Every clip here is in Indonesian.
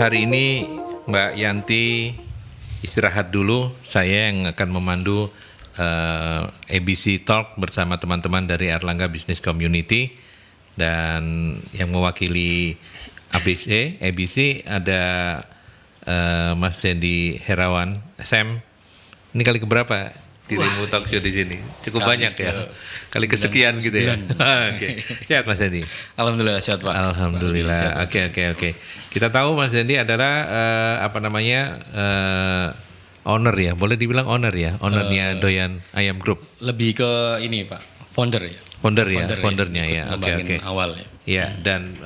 hari ini Mbak Yanti istirahat dulu. Saya yang akan memandu ABC Talk bersama teman-teman dari Erlangga Business Community, dan yang mewakili ABC ada Mas Dendi Herawan. Sam, ini kali keberapa dirimu talk show di sini? Cukup banyak ya. Kali kesekian gitu ya. Oke. Sehat Mas Dendi? Alhamdulillah sehat Pak. Alhamdulillah. Oke. Kita tahu Mas Dendi adalah owner ya. Boleh dibilang owner ya. Ownernya Doyan Ayam Group. Lebih ke ini Pak, founder ya. Foundernya ya. Oke. Awal ya. Ya, dan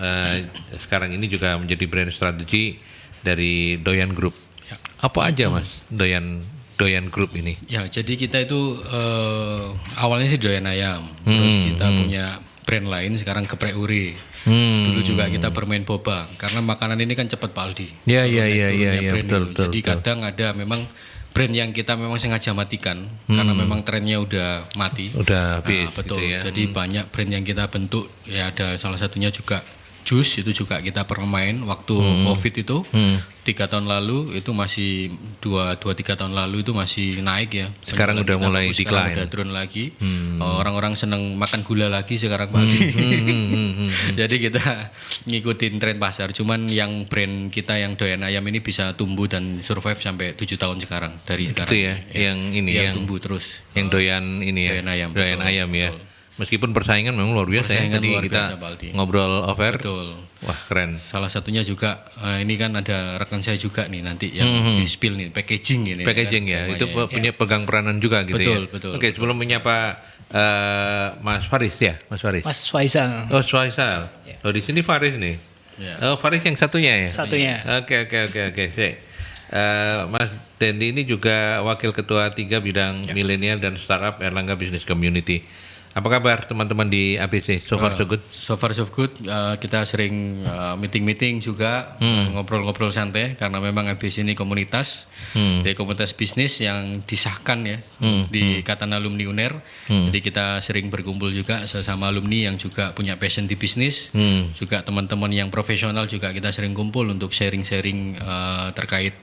sekarang ini juga menjadi brand strategi dari Doyan Group. Ya. Apa aja Mas Doyan Group ini? Ya, jadi kita itu awalnya sih Doyan Ayam. Terus kita punya brand lain sekarang Geprek Uri. Dulu juga kita bermain boba karena makanan ini kan cepat Pak Aldi. Iya, betul. Jadi kadang ada memang brand yang kita memang sengaja matikan karena memang trennya udah mati. Udah habis. Betul. Gitu ya. Jadi banyak brand yang kita bentuk, ya ada salah satunya juga jus, itu juga kita permain waktu COVID itu 3 tahun lalu itu masih 2-3 tahun lalu itu masih naik ya. Sekarang udah mulai decline. Udah turun lagi. Orang-orang seneng makan gula lagi sekarang Pak. Jadi kita ngikutin tren pasar. Cuman yang brand kita yang Doyan Ayam ini bisa tumbuh dan survive sampai 7 tahun sekarang dari sekarang. Itu ya, yang tumbuh terus. Yang doyan ini ya. Doyan ayam ya. Betul. Meskipun persaingan memang luar biasa ya. Tadi kita ngobrol over. Betul. Wah, keren. Salah satunya juga ini kan ada rekan saya juga nih nanti yang di spill nih packaging ini. Packaging kan, ya. Itu punya pegang peranan juga gitu ya. Betul. Oke, sebelum menyapa Mas Faris ya, Mas Faris. Mas Faisal. Oh, Faisal. Oh, di sini Faris nih. Ya. Oh, Faris yang satunya ya. Satunya. Oke. Mas Dendi ini juga Wakil Ketua 3 Bidang Milenial dan Startup Erlangga Business Community. Apa kabar teman-teman di ABC? So far so good? So far so good. Kita sering meeting-meeting juga, ngobrol-ngobrol santai karena memang ABC ini komunitas, dari komunitas bisnis yang disahkan ya di Ikatan Alumni UNER. Jadi kita sering berkumpul juga sesama alumni yang juga punya passion di bisnis. Juga teman-teman yang profesional juga kita sering kumpul untuk sharing-sharing terkait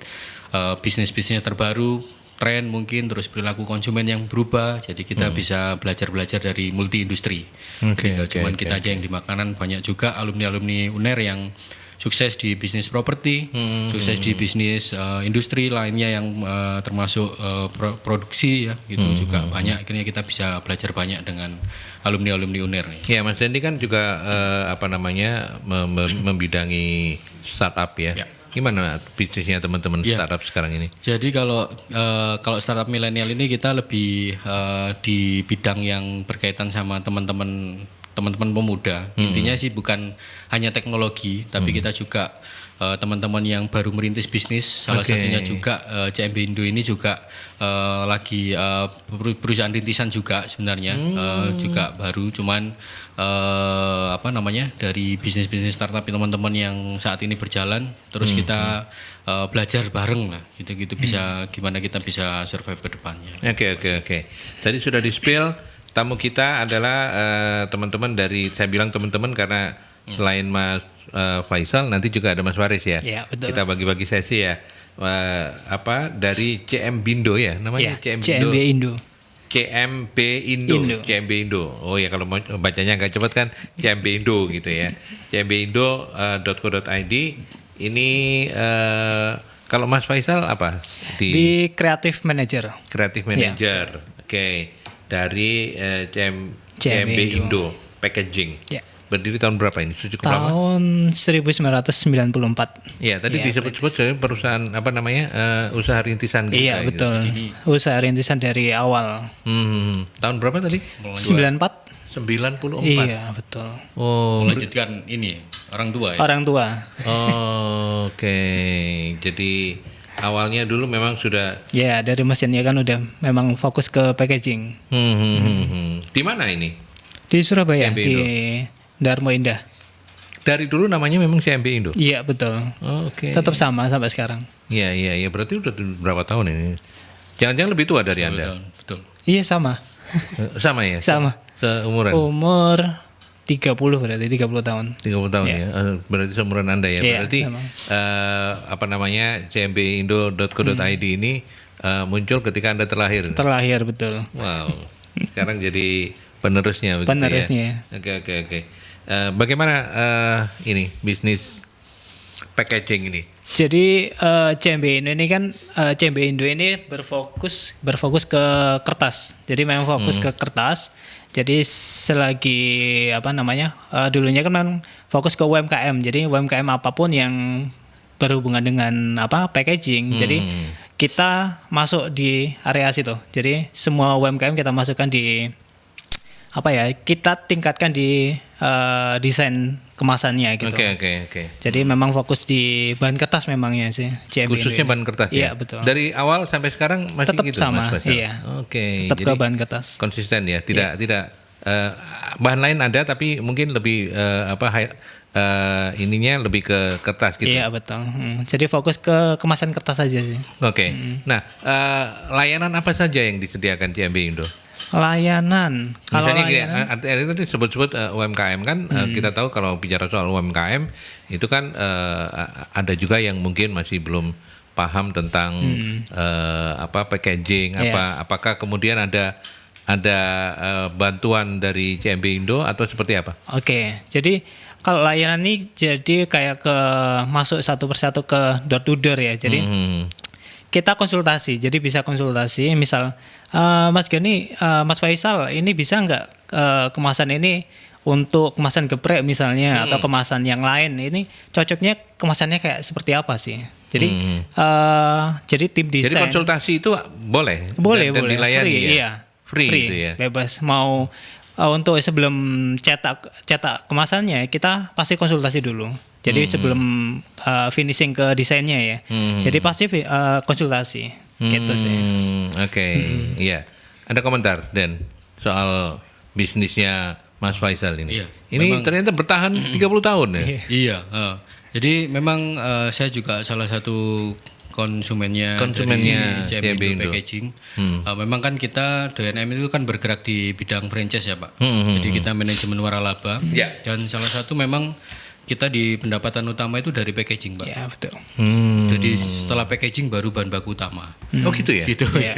bisnis-bisnis terbaru, tren mungkin, terus perilaku konsumen yang berubah, jadi kita bisa belajar dari multi industri. Cuman kita aja yang di makanan, banyak juga alumni UNER yang sukses di bisnis properti, sukses di bisnis industri lainnya yang termasuk produksi ya, gitu juga banyak. Akhirnya kita bisa belajar banyak dengan alumni UNER nih. Ya, Mas Dendi kan juga membidangi startup ya. Gimana bisnisnya teman-teman startup sekarang ini? Jadi kalau startup milenial ini kita lebih di bidang yang berkaitan sama teman-teman pemuda. Intinya sih bukan hanya teknologi, tapi kita juga teman-teman yang baru merintis bisnis. Salah satunya juga CMB Indo ini juga lagi perusahaan rintisan juga sebenarnya, juga baru, cuman dari bisnis startup teman-teman yang saat ini berjalan, terus kita belajar bareng lah, gitu bisa gimana kita bisa survive ke depannya. Oke. Tadi sudah di-spill, tamu kita adalah teman-teman dari, saya bilang teman-teman karena selain Mas Faisal nanti juga ada Mas Faris ya. Iya, betul. Kita bagi-bagi sesi ya. Dari CMB Indo ya namanya? CMB Indo. CMB Indo. Oh ya, kalau mau bacanya agak cepat kan CMB Indo gitu ya. cmbindo.co.id. Ini kalau Mas Faisal apa? Di Creative Manager. Oke. Dari CMB Indo Packaging. Ya. Berdiri tahun berapa ini? Cukup lama? Tahun 1994. Ya, tadi disebut-sebut sebagai perusahaan usaha rintisan gitu. Iya, betul. Usaha rintisan dari awal. Tahun berapa tadi? 94. 94. Iya, betul. Oh, melanjutkan ini orang tua ya. Orang tua. Oke. Jadi awalnya dulu memang sudah. Ya, dari mesinnya kan udah memang fokus ke packaging. Di mana ini? Di Surabaya, di Darmo Indah. Dari dulu namanya memang CMB Indo? Iya, betul. Oke. Tetap sama sampai sekarang. Iya. Berarti udah berapa tahun ini? Jangan-jangan lebih tua dari Anda? Betul. Iya, sama. Sama ya? Sama. Seumuran? Umur berarti 30 tahun. 30 tahun ya. Berarti seumuran Anda ya. Iya, Berarti memang. cmbindo.co.id ini muncul ketika Anda terlahir. Terlahir betul. Wow. Sekarang jadi penerusnya begitu Penerusnya. ya. Oke. Bagaimana ini bisnis packaging ini? Jadi CMB Indo ini kan CMB Indo ini berfokus ke kertas. Jadi memang fokus ke kertas. Jadi selagi dulunya kan memang fokus ke UMKM. Jadi UMKM apapun yang berhubungan dengan packaging. Jadi kita masuk di area situ. Jadi semua UMKM kita masukkan di kita tingkatkan di desain kemasannya gitu. Oke. Jadi memang fokus di bahan kertas memangnya sih. CMB Khususnya Indo bahan kertas Iya, ya? betul. Dari awal sampai sekarang masih Tetap gitu sama, Mas Faisal? iya. Oke. Tetap ke Jadi bahan kertas. konsisten ya, tidak bahan lain ada tapi mungkin lebih ininya lebih ke kertas gitu. Iya, betul. Jadi fokus ke kemasan kertas saja sih. Oke. Nah, layanan apa saja yang disediakan CMB Indo? Layanan. Kalau Misalnya layanan, itu disebut-sebut UMKM kan, kita tahu kalau bicara soal UMKM itu kan ada juga yang mungkin masih belum paham tentang packaging, apakah kemudian ada bantuan dari CMB Indo atau seperti apa? Oke. Jadi kalau layanan ini jadi kayak masuk satu persatu ke door to door ya. Jadi kita konsultasi, jadi bisa konsultasi. Misal, Mas Gani, Mas Faisal, ini bisa nggak kemasan ini untuk kemasan geprek misalnya atau kemasan yang lain? Ini cocoknya kemasannya kayak seperti apa sih? Jadi, jadi tim desain. Jadi konsultasi itu boleh? Boleh. Dilayani Free, ya? iya. Free gitu ya? Bebas. Mau untuk sebelum cetak kemasannya kita pasti konsultasi dulu. Jadi sebelum finishing ke desainnya ya. Jadi pasti konsultasi gitu sih. Oke. Iya. Ada komentar Dan soal bisnisnya Mas Faisal ini? Iya, Ini ternyata bertahan 30 tahun ya? Iya. Jadi memang saya juga salah satu konsumennya dari CMB Indo Packaging. Memang kan kita DNM itu kan bergerak di bidang franchise ya Pak. Jadi kita manajemen waralaba. Dan salah satu memang kita di pendapatan utama itu dari packaging Pak. Ya betul. Jadi setelah packaging baru bahan baku utama. Oh gitu ya? Gitu ya.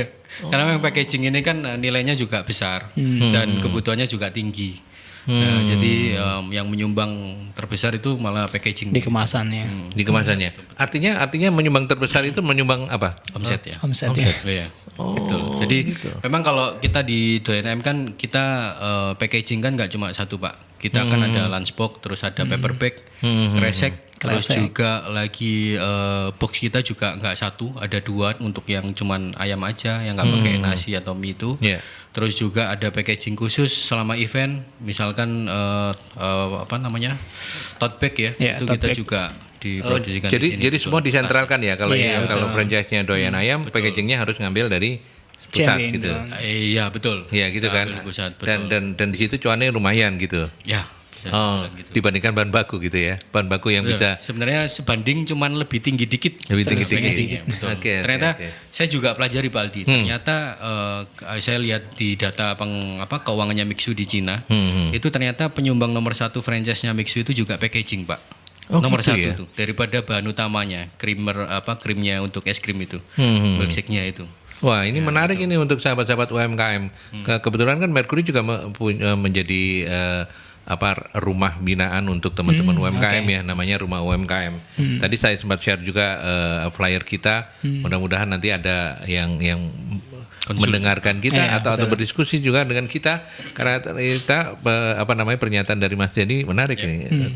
Karena memang packaging ini kan nilainya juga besar dan kebutuhannya juga tinggi. Nah, jadi yang menyumbang terbesar itu malah packaging Di kemasannya. Di kemasannya. Artinya menyumbang terbesar itu menyumbang apa? omset ya. Omset ya. Iya. Betul. Jadi memang kalau kita di DNM kan kita packaging kan nggak cuma satu Pak. Kita kan ada lunchbox, terus ada paper bag, kresek, terus juga lagi box kita juga nggak satu, ada dua untuk yang cuman ayam aja yang nggak pakai nasi atau mie itu. Yeah. Terus juga ada packaging khusus selama event, misalkan tote bag ya, itu tote kita bag. juga diproduksikan Jadi di sini. jadi semua disentralkan ya kalau Iya, kalau franchise-nya doyan ayam, packagingnya harus ngambil dari pusat CMB gitu. Indo. Iya betul. Iya gitu kan. Dari pusat, betul. Dan di situ cuannya lumayan gitu. Ya. bisa Oh, dibilang gitu. dibandingkan bahan baku gitu ya. Bahan baku yang bisa Sebenarnya sebanding cuman lebih tinggi dikit. Lebih tinggi packagingnya, dikit. betul. Oke, Ternyata oke. saya juga pelajari Pak Aldi. Ternyata saya lihat di data keuangannya Mixu di Cina, itu ternyata penyumbang nomor 1 franchise-nya Mixu itu juga packaging, Pak. Oh, Nomor gitu 1 ya? tuh daripada bahan utamanya, krimnya untuk es krim itu, milkshake-nya itu. Wah, ini menarik ini untuk sahabat-sahabat UMKM. Kebetulan kan Mercury juga menjadi rumah binaan untuk teman-teman UMKM ya, namanya Rumah UMKM. Tadi saya sempat share juga flyer kita. Mudah-mudahan nanti ada yang mendengarkan kita atau berdiskusi juga dengan kita, karena kita pernyataan dari Mas Denny menarik ini.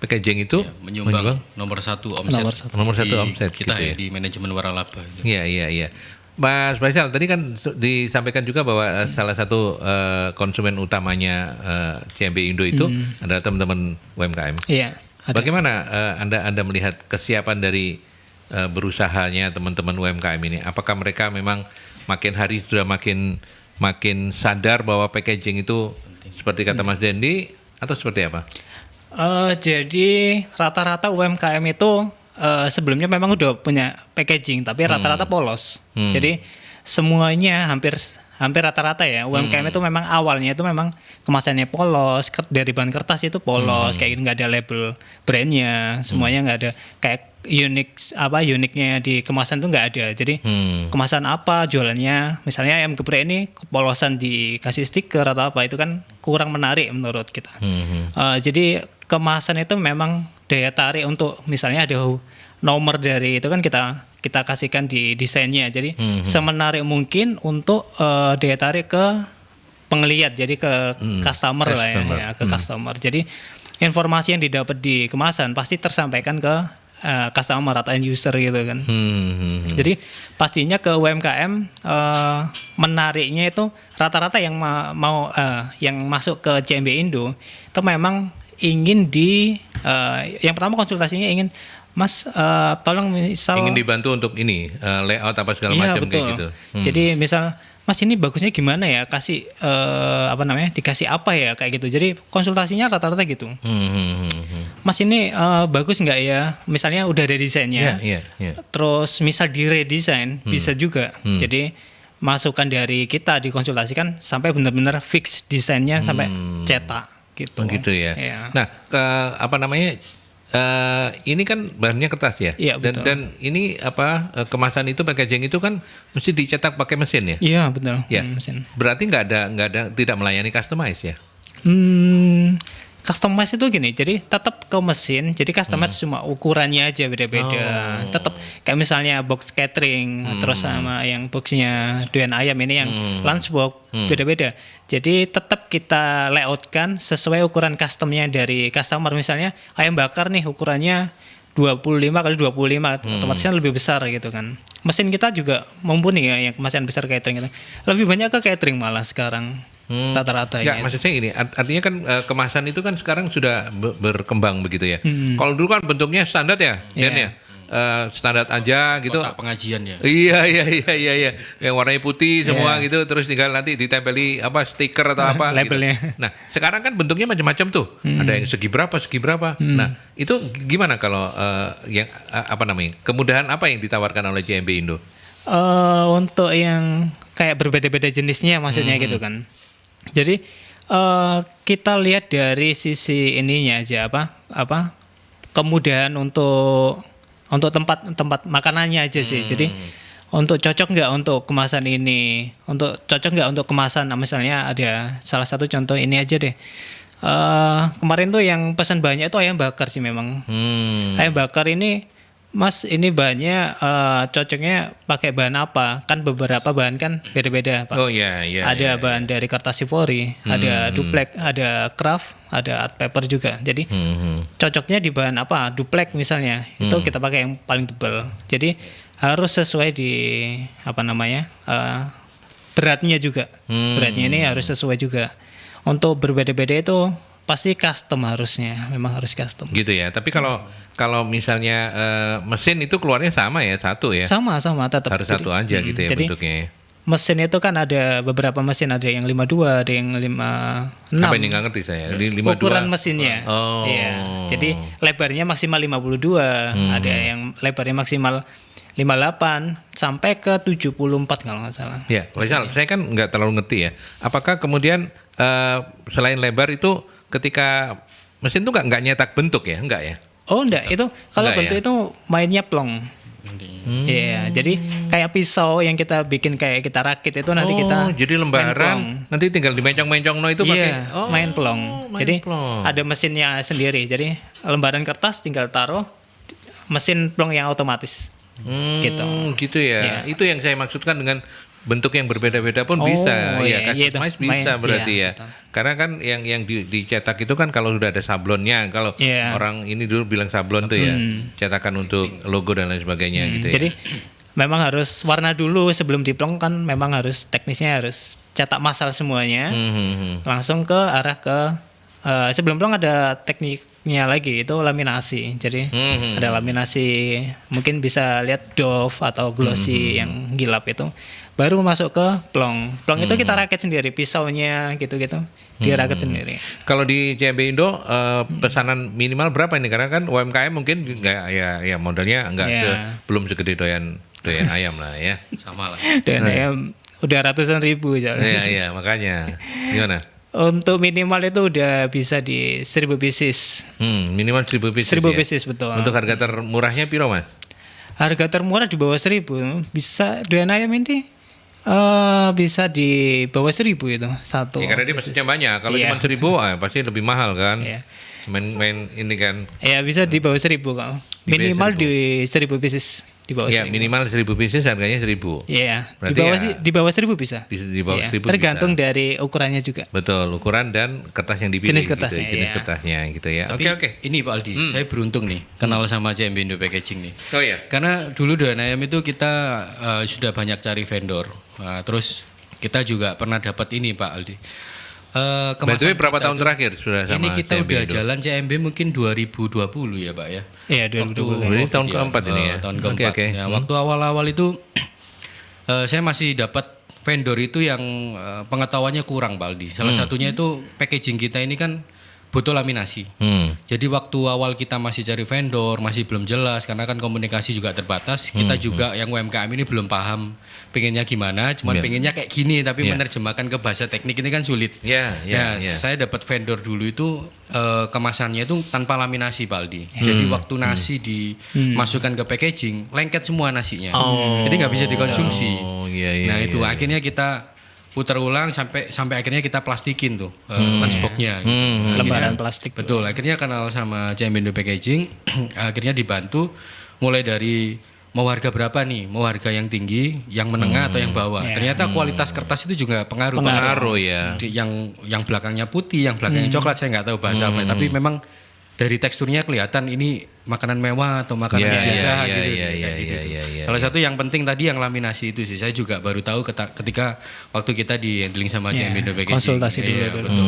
Packaging itu menyumbang nomor 1 omset. Nomor 1 di omset kita gitu ya. di manajemen waralaba. Iya. Mas Faisal, tadi kan disampaikan juga bahwa salah satu konsumen utamanya CMB Indo itu adalah teman-teman UMKM. Iya. Bagaimana Anda melihat kesiapan dari berusahanya teman-teman UMKM ini? Apakah mereka memang makin hari sudah makin sadar bahwa packaging itu seperti kata Mas Dendi atau seperti apa? Jadi rata-rata UMKM itu sebelumnya memang udah punya packaging, tapi rata-rata polos. Jadi semuanya hampir hampir rata-rata ya UMKM itu memang awalnya itu memang kemasannya polos, dari bahan kertas itu polos, kayak gitu, nggak ada label brandnya, semuanya nggak ada kayak uniknya di kemasan tuh nggak ada. Jadi kemasan apa jualannya, misalnya ayam geprek ini polosan dikasih stiker atau apa, itu kan kurang menarik menurut kita. Jadi kemasan itu memang daya tarik untuk misalnya ada nomor dari itu kan kita kasihkan di desainnya. Jadi semenarik mungkin untuk daya tarik ke penglihat, jadi ke customer lah ya, ke customer. Jadi informasi yang didapat di kemasan pasti tersampaikan ke customer atau end user gitu kan. Jadi pastinya ke UMKM menariknya itu rata-rata yang mau yang masuk ke CMB Indo itu memang ingin yang pertama konsultasinya ingin Mas tolong misal ingin dibantu untuk ini layout apa segala macam kayak gitu. Jadi misal Mas ini bagusnya gimana ya, kasih dikasih apa ya kayak gitu. Jadi konsultasinya rata-rata gitu. Mas ini bagus nggak ya? Misalnya udah ada desainnya. Terus misal di redesign bisa juga. Jadi masukan dari kita dikonsultasikan sampai benar-benar fix desainnya sampai cetak gitu. Begitu ya. Nah, ini kan bahannya kertas ya, dan ini kemasan itu packaging itu kan mesti dicetak pakai mesin ya. Iya betul. Ya. Mesin. Berarti nggak ada tidak melayani customize ya. Customize itu gini, jadi tetap ke mesin, jadi customize cuma ukurannya aja beda-beda. Tetap kayak misalnya box catering, terus sama yang boxnya doyan ayam ini yang lunchbox beda-beda. Jadi tetap kita layoutkan sesuai ukuran customnya dari customer. Misalnya ayam bakar nih ukurannya 25x25, otomatis kan lebih besar gitu kan. Mesin kita juga mumpuni ya yang kemasan besar catering itu. Lebih banyak ke catering malah sekarang. Rata-rata ya. Maksudnya ini artinya kan kemasan itu kan sekarang sudah berkembang begitu ya. Kalau dulu kan bentuknya standar ya, Dan ya. Standar aja gitu. Kotak pengajian ya. Iya. Yang warnanya putih semua gitu, terus tinggal nanti ditempeli stiker atau apa labelnya. Gitu. Nah, sekarang kan bentuknya macam-macam tuh. Ada yang segi berapa. Nah, itu gimana kalau yang kemudahan apa yang ditawarkan oleh CMB Indo? Untuk yang kayak berbeda-beda jenisnya maksudnya gitu kan. Jadi kita lihat dari sisi ininya aja kemudahan untuk tempat makanannya aja sih. Jadi untuk cocok nggak untuk kemasan ini, cocok nggak untuk kemasan, misalnya ada salah satu contoh ini aja deh. Kemarin tuh yang pesan banyak itu ayam bakar sih memang. Ayam bakar ini Mas ini bahannya cocoknya pakai bahan apa? Kan beberapa bahan kan beda-beda Pak. Oh iya. Ada bahan dari kertas ivory, ada duplek, ada craft, ada art paper juga. Jadi cocoknya di bahan apa? Duplek misalnya. Itu kita pakai yang paling tebal. Jadi harus sesuai di beratnya juga. Beratnya ini harus sesuai juga. Untuk berbeda-beda itu pasti custom harusnya, memang harus custom. Gitu ya. Tapi kalau misalnya mesin itu keluarnya sama ya, satu ya? Sama tetap. Harus satu aja gitu ya bentuknya. Mesin itu kan ada beberapa mesin, ada yang 52, ada yang 56. Apa ini nggak ngerti saya? 52. Ukuran mesinnya. Oh. Iya. Jadi lebarnya maksimal 52, ada yang lebarnya maksimal 58 sampai ke 74 kalau nggak salah. Ya, misal saya kan nggak terlalu ngerti ya. Apakah kemudian selain lebar itu ketika mesin itu nggak nyetak bentuk ya? Enggak ya? Oh enggak, itu kalau enggak bentuk ya? itu mainnya plong. Iya, jadi kayak pisau yang kita bikin kayak kita rakit itu nanti kita jadi lembaran nanti tinggal dimencong-mencong itu pakai main plong. Jadi ada mesinnya sendiri. Jadi lembaran kertas tinggal taruh, mesin plong yang otomatis. Gitu ya. Itu yang saya maksudkan dengan bentuk yang berbeda-beda pun bisa, customize bisa berarti ya. Betul. Karena kan yang dicetak itu kan kalau sudah ada sablonnya, kalau orang ini dulu bilang sablon tuh ya, cetakan untuk logo dan lain sebagainya gitu ya. Jadi memang harus warna dulu sebelum diplong kan, memang harus teknisnya harus cetak massal semuanya, langsung ke arah ke sebelum plong ada tekniknya lagi, itu laminasi. Jadi ada laminasi, mungkin bisa lihat doff atau glossy yang gilap itu. Baru masuk ke plong. Plong itu kita rakit sendiri, pisaunya gitu-gitu. Dirakit sendiri. Kalau di CMB Indo pesanan minimal berapa ini? Karena kan UMKM mungkin nggak modalnya belum segede doyan ayam lah ya. Sama lah. Doyan ayam udah ratusan ribu soalnya. Iya, makanya. Gimana? Untuk minimal itu udah bisa di 1000 pieces. Minimal 1000 pieces. 1000 ya? pieces betul. Untuk harga termurahnya piro, Mas? Harga termurah di bawah 1000. Bisa doyan ayam ini bisa di bawah 1000 itu satu. Ya, karena dia pesennya banyak. Kalau Iya. cuma 1000 pasti lebih mahal kan. Iya. Main ini kan. Ya bisa di bawah 1000 kok. Di bawah Minimal 1000. di 1000 pieces di bawah Ya, 1000. minimal 1000 pieces harganya 1000. Iya, Berarti di bawah ya- di bawah 1000 bisa. Bisa di bawah Iya, 1000 tergantung bisa. dari ukurannya juga. Betul, ukuran dan kertas yang dipilih. Jenis kertasnya, gitu, jenis iya. kertasnya gitu ya. Tapi Oke. ini Pak Aldi, saya beruntung nih kenal sama CMB Indo Packaging nih. Oh ya. Karena dulu doyan ayam itu kita sudah banyak cari vendor. Terus kita juga pernah dapat ini Pak Aldi. By berapa tahun terakhir sudah sama ini kita CMB udah Indo? jalan CMB mungkin 2020 ya Pak ya. Iya, Waktu 2020. Ini COVID tahun ya. keempat ini ya? Tahun Oke, keempat. oke. Ya, waktu awal-awal itu saya masih dapat vendor itu yang pengetahuannya kurang Pak Aldi. Salah satunya itu packaging kita ini kan butuh laminasi. Jadi waktu awal kita masih cari vendor, masih belum jelas karena kan komunikasi juga terbatas. Kita juga yang UMKM ini belum paham pengennya gimana, cuman Iya. pengennya kayak gini tapi Iya. menerjemahkan ke bahasa teknik ini kan sulit. Ya, ya, Nah, ya. saya dapat vendor dulu itu kemasannya itu tanpa laminasi Pak Aldi. Jadi waktu nasi dimasukkan ke packaging, lengket semua nasinya. Jadi nggak bisa dikonsumsi. Oh, iya, iya, Nah itu iya, iya. akhirnya kita putar ulang sampai akhirnya kita plastikin tuh lunchbox-nya. gitu. Akhirnya- Lembaran plastik. Betul. Akhirnya kenal sama CMB Indo Packaging, akhirnya dibantu mulai dari mau harga berapa nih, mau harga yang tinggi, yang menengah atau yang bawah. Ya. Ternyata kualitas kertas itu juga pengaruh. Pak. Pengaruh ya. Yang belakangnya putih, yang belakangnya coklat saya nggak tahu bahasa apa, tapi memang dari teksturnya kelihatan ini makanan mewah atau makanan Iya, biasa iya, gitu. iya, kayak iya, gitu iya, tuh. iya, iya, Salah satu yang penting tadi yang laminasi itu sih. Saya juga baru tahu ketika waktu kita di handling sama Iya, CMB Indo Packaging. konsultasi dulu Iya, dulu. betul.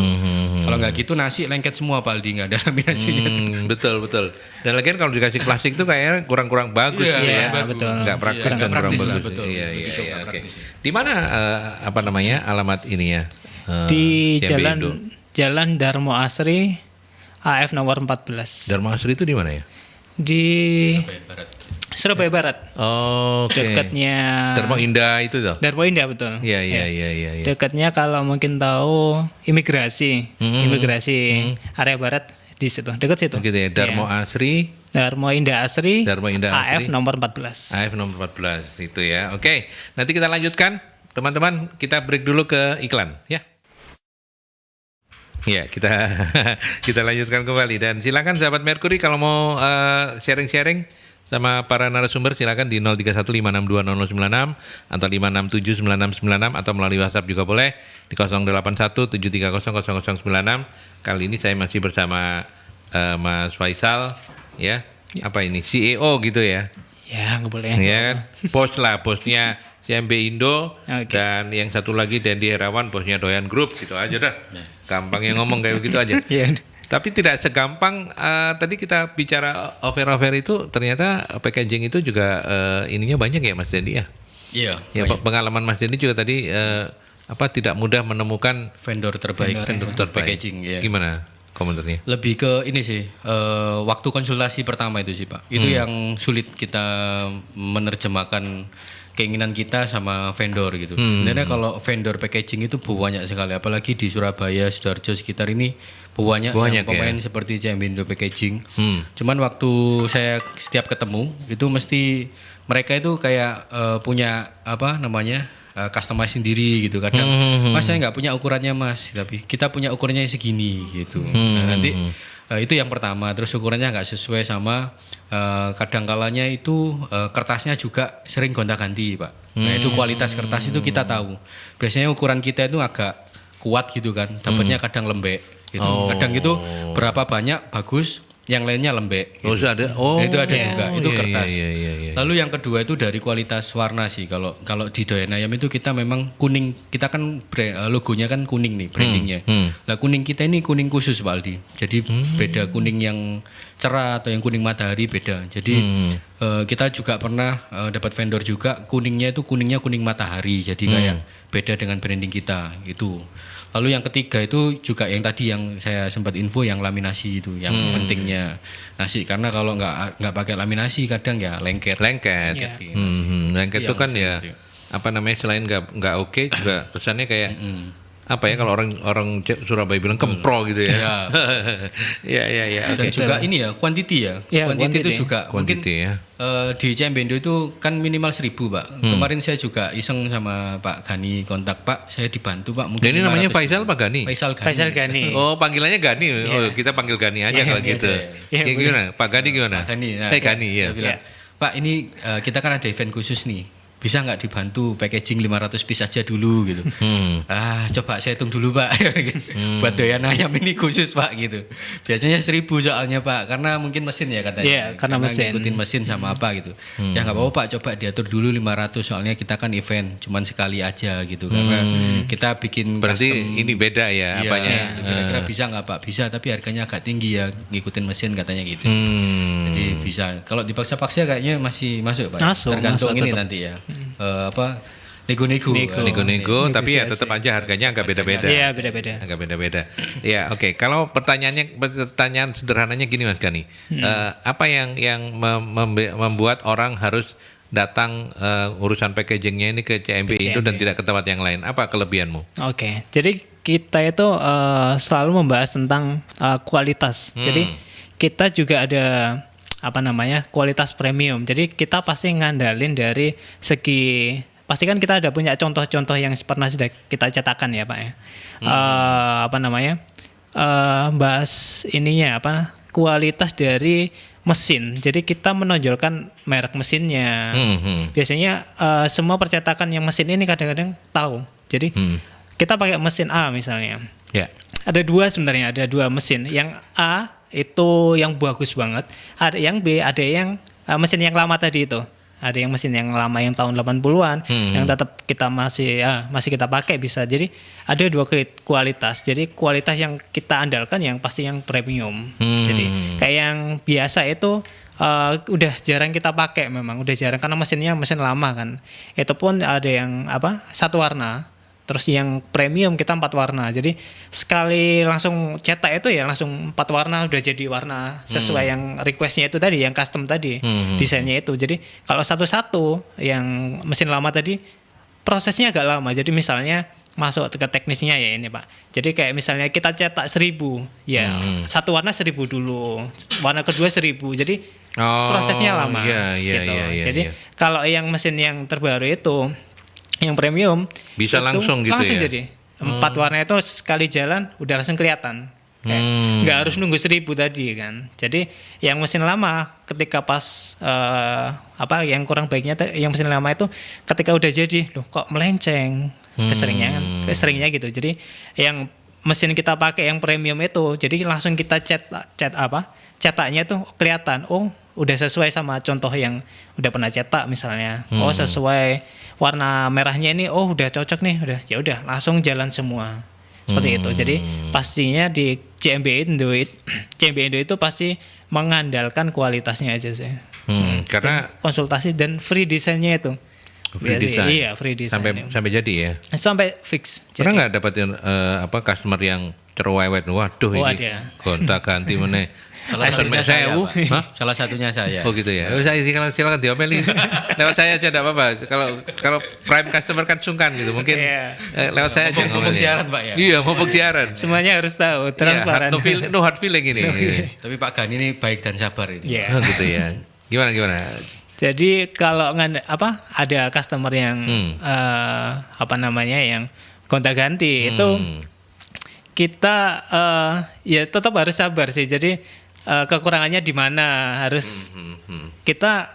Kalau nggak gitu nasi lengket semua Pak Aldi, nggak ada laminasinya. Betul, betul. Dan lagian kalau dikasih plastik tuh kayaknya kurang-kurang bagus Iya, gitu iya, ya. betul. Nggak praktis Iya, dan nggak kurang praktis lah, bagus. betul. Iya, iya, Begitu, iya, nggak oke. praktis. Di mana apa namanya alamat ini ya? Di CMB Indo. Jalan Darmo Asri AF nomor 14. Dharma Asri itu di mana ya? Di Barat. Surabaya Barat. Oke. Dekatnya Dharma Indah itu tuh. Darmo Indah betul. Iya, iya, iya, iya, iya. Dekatnya kalau mungkin tahu imigrasi, area barat di situ, dekat situ. Gitu ya. Dharma Asri, Darmo Indah Asri, Darmo Indah Asri. AF nomor 14. AF nomor 14 itu ya. Oke, nanti kita lanjutkan. Teman-teman, kita break dulu ke iklan ya. Ya, kita kita lanjutkan kembali dan silakan sahabat Mercury kalau mau sharing-sharing sama para narasumber silakan di 0315620096 atau 5679696 atau melalui WhatsApp juga boleh di 0817300096. Kali ini saya masih bersama Mas Faisal ya. Apa ini CEO gitu ya. Ya, nggak boleh. Ya kan? Bosnya CMB Indo Oke. dan yang satu lagi Dendi Herawan bosnya Doyan Group gitu aja dah. Gampang yang ngomong kayak begitu aja. Iya. Tapi tidak segampang tadi kita bicara offer itu ternyata packaging itu juga ininya banyak ya Mas Dendi ya. Iya. Ya pengalaman Mas Dendi juga tadi tidak mudah menemukan Vendor terbaik vendor untuk terbaik. packaging ya. Gimana komentarnya? Lebih ke ini sih, waktu konsultasi pertama itu sih Pak. Itu yang sulit kita menerjemahkan keinginan kita sama vendor gitu. Sebenarnya kalau vendor packaging itu banyak sekali, apalagi di Surabaya, Sidoarjo sekitar ini banyak Banyak yang pemain ya? seperti CMB Indo Packaging. Cuman waktu saya setiap ketemu itu mesti mereka itu kayak punya apa namanya customize sendiri gitu. Kadang Mas saya nggak punya ukurannya Mas, tapi kita punya ukurannya segini gitu. Nah, nanti itu yang pertama. Terus ukurannya nggak sesuai sama kadang kalanya itu kertasnya juga sering gonta-ganti Pak. Nah itu kualitas kertas itu kita tahu. Biasanya ukuran kita itu agak kuat gitu kan, dapatnya kadang lembek. Gitu. Kadang gitu berapa banyak bagus, yang lainnya lembek. Oh, gitu. ada. Nah, itu ada juga, itu iya, kertas. iya. Lalu yang kedua itu dari kualitas warna sih. Kalau di Doyan Ayam itu kita memang kuning. Kita kan logonya kan kuning nih brandingnya. Nah kuning kita ini kuning khusus Pak Aldi. Jadi beda kuning yang cerah atau yang kuning matahari beda. Jadi kita juga pernah dapat vendor juga kuningnya itu kuningnya kuning matahari. Jadi kayak beda dengan branding kita itu. Lalu yang ketiga itu juga yang tadi yang saya sempat info yang laminasi itu yang pentingnya nasi karena kalau nggak pakai laminasi kadang ya lengket. Lengket. Iya. Lengket itu kan ya apa namanya selain nggak oke juga kesannya kayak apa ya kalau orang Surabaya bilang kempro gitu ya. Ya. Dan juga ini ya quantity ya. Ya, Quantity itu quantity. juga mungkin Quantity ya. di CMB Indo itu kan minimal 1.000 Pak. Kemarin saya juga iseng sama Pak Gani kontak Pak, saya dibantu Pak. Mungkin Dan ini namanya 500 Faisal Pak Gani. Faisal Gani. Oh panggilannya Gani. Oh kita panggil Gani aja kalau gitu. Iya, Gimana? Pak Gani gimana? Pak Gani. Gani ya. Dia bilang, Pak ini kita kan ada event khusus nih. Bisa nggak dibantu packaging 500 piece aja dulu gitu. Coba saya hitung dulu Pak. Buat doyan ayam ini khusus Pak gitu. Biasanya 1.000 soalnya Pak, karena mungkin mesin ya katanya. Iya, karena mesin. Ngikutin mesin sama apa gitu. Ya nggak apa-apa Pak, coba diatur dulu 500 soalnya kita kan event cuman sekali aja gitu. Karena kita bikin Berarti custom. ini beda ya apanya? Kira-kira bisa nggak Pak? Bisa, tapi harganya agak tinggi ya, ngikutin mesin katanya gitu. Jadi bisa. Kalau dipaksa-paksa kayaknya masih masuk Pak. Masuk, Tergantung masuk ini tetap. nanti ya. Nego-nego. Nego-nego tapi ya tetap aja harganya agak beda-beda. Iya, beda-beda. Agak beda-beda. Ya, oke. Kalau pertanyaan sederhananya gini Mas Gani. Apa yang membuat orang harus datang urusan packagingnya ini ke CMB Indo dan tidak ke tempat yang lain? Apa kelebihanmu? Oke, jadi kita itu selalu membahas tentang kualitas. Jadi kita juga ada apa namanya kualitas premium. Jadi kita pasti ngandalin dari segi pasti kan kita ada punya contoh-contoh yang pernah sudah kita cetakan ya Pak ya. Apa namanya bahas ininya apa kualitas dari mesin. Jadi kita menonjolkan merek mesinnya. Biasanya semua percetakan yang mesin ini kadang-kadang tahu. Jadi kita pakai mesin A misalnya. Ya. Ada dua sebenarnya, ada dua mesin. Yang A itu yang bagus banget. Ada yang B, ada yang mesin yang lama tadi itu. Ada yang mesin yang lama yang tahun 80-an yang tetap kita masih kita pakai bisa. Jadi ada dua kualitas. Jadi kualitas yang kita andalkan yang pasti yang premium. Jadi kayak yang biasa itu udah jarang kita pakai memang, udah jarang karena mesin lama kan. Itu pun ada yang satu warna. Terus yang premium kita 4 warna. Jadi sekali langsung cetak itu ya langsung 4 warna udah jadi warna sesuai yang requestnya itu tadi, yang custom tadi, desainnya itu. Jadi kalau satu-satu yang mesin lama tadi prosesnya agak lama. Jadi misalnya masuk ke teknisnya ya ini Pak. Jadi kayak misalnya kita cetak 1.000, ya satu warna 1.000 dulu, warna kedua 1.000. Jadi prosesnya lama. Gitu. Jadi kalau yang mesin yang terbaru itu yang premium bisa itu langsung gitu langsung ya? Jadi 4 warna itu sekali jalan udah langsung kelihatan. Nggak harus nunggu 1.000 tadi kan. Jadi yang mesin lama ketika pas yang kurang baiknya yang mesin lama itu ketika udah jadi loh kok melenceng keseringnya gitu. Jadi yang mesin kita pakai yang premium itu jadi langsung kita cetaknya tuh kelihatan udah sesuai sama contoh yang udah pernah cetak misalnya. Sesuai warna merahnya ini udah cocok nih, udah langsung jalan semua. Seperti itu. Jadi pastinya di CMB Indo itu pasti mengandalkan kualitasnya aja sih. Karena konsultasi dan free desainnya itu. free design. Iya, free design. Sampai jadi ya. Sampai fix. Pernah nggak dapetin customer yang cerewet? Waduh ini ada. gonta ganti meneh. Salah satunya saya. Oh gitu ya. Saya silakan diomeli. Lewat saya aja enggak apa-apa. Kalau prime customer kan sungkan gitu. Mungkin lewat saya aja Ngomong siaran Pak ya. Iya, ngomong siaran. Semuanya harus tahu, transparan. No hard feeling ini. Tapi Pak Gani ini baik dan sabar ini. Iya. Oh gitu ya. Gimana? Jadi kalau ada customer yang yang gonta-ganti itu kita ya tetap harus sabar sih. Jadi kekurangannya di mana harus kita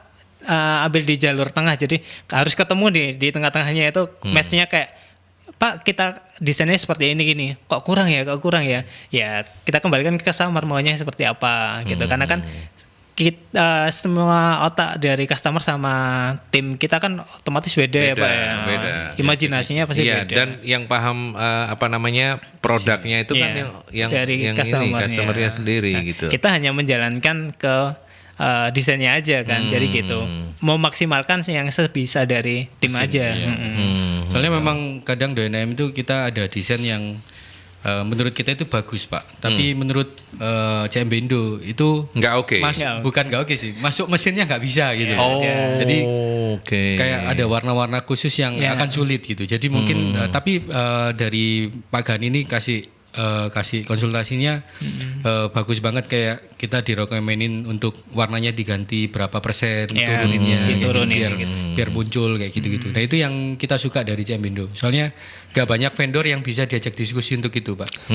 ambil di jalur tengah. Jadi harus ketemu di tengah-tengahnya itu match-nya kayak Pak kita desainnya seperti ini gini. Kok kurang ya? Ya kita kembalikan ke customer maunya seperti apa gitu. Karena kan kita semua otak dari customer sama tim kita kan otomatis beda ya Pak ya. Beda. Imajinasinya pasti Iya, beda. dan yang paham produknya itu kan yang dari yang customernya sendiri gitu. Kita hanya menjalankan ke desainnya aja kan. Jadi gitu. Memaksimalkan yang sebisa dari tim aja. Soalnya memang kadang di NM itu kita ada desain yang menurut kita itu bagus Pak, tapi menurut CMB Indo itu Nggak oke. bukan nggak oke sih, masuk mesinnya nggak bisa gitu. Oh, Jadi oke. kayak ada warna-warna khusus yang akan sulit gitu. Jadi mungkin tapi dari Pak Gani ini kasih konsultasinya bagus banget, kayak kita direkomenin untuk warnanya diganti berapa persen, turuninnya biar muncul kayak gitu-gitu. Nah itu yang kita suka dari CMB Indo. Soalnya gak banyak vendor yang bisa diajak diskusi untuk itu Pak.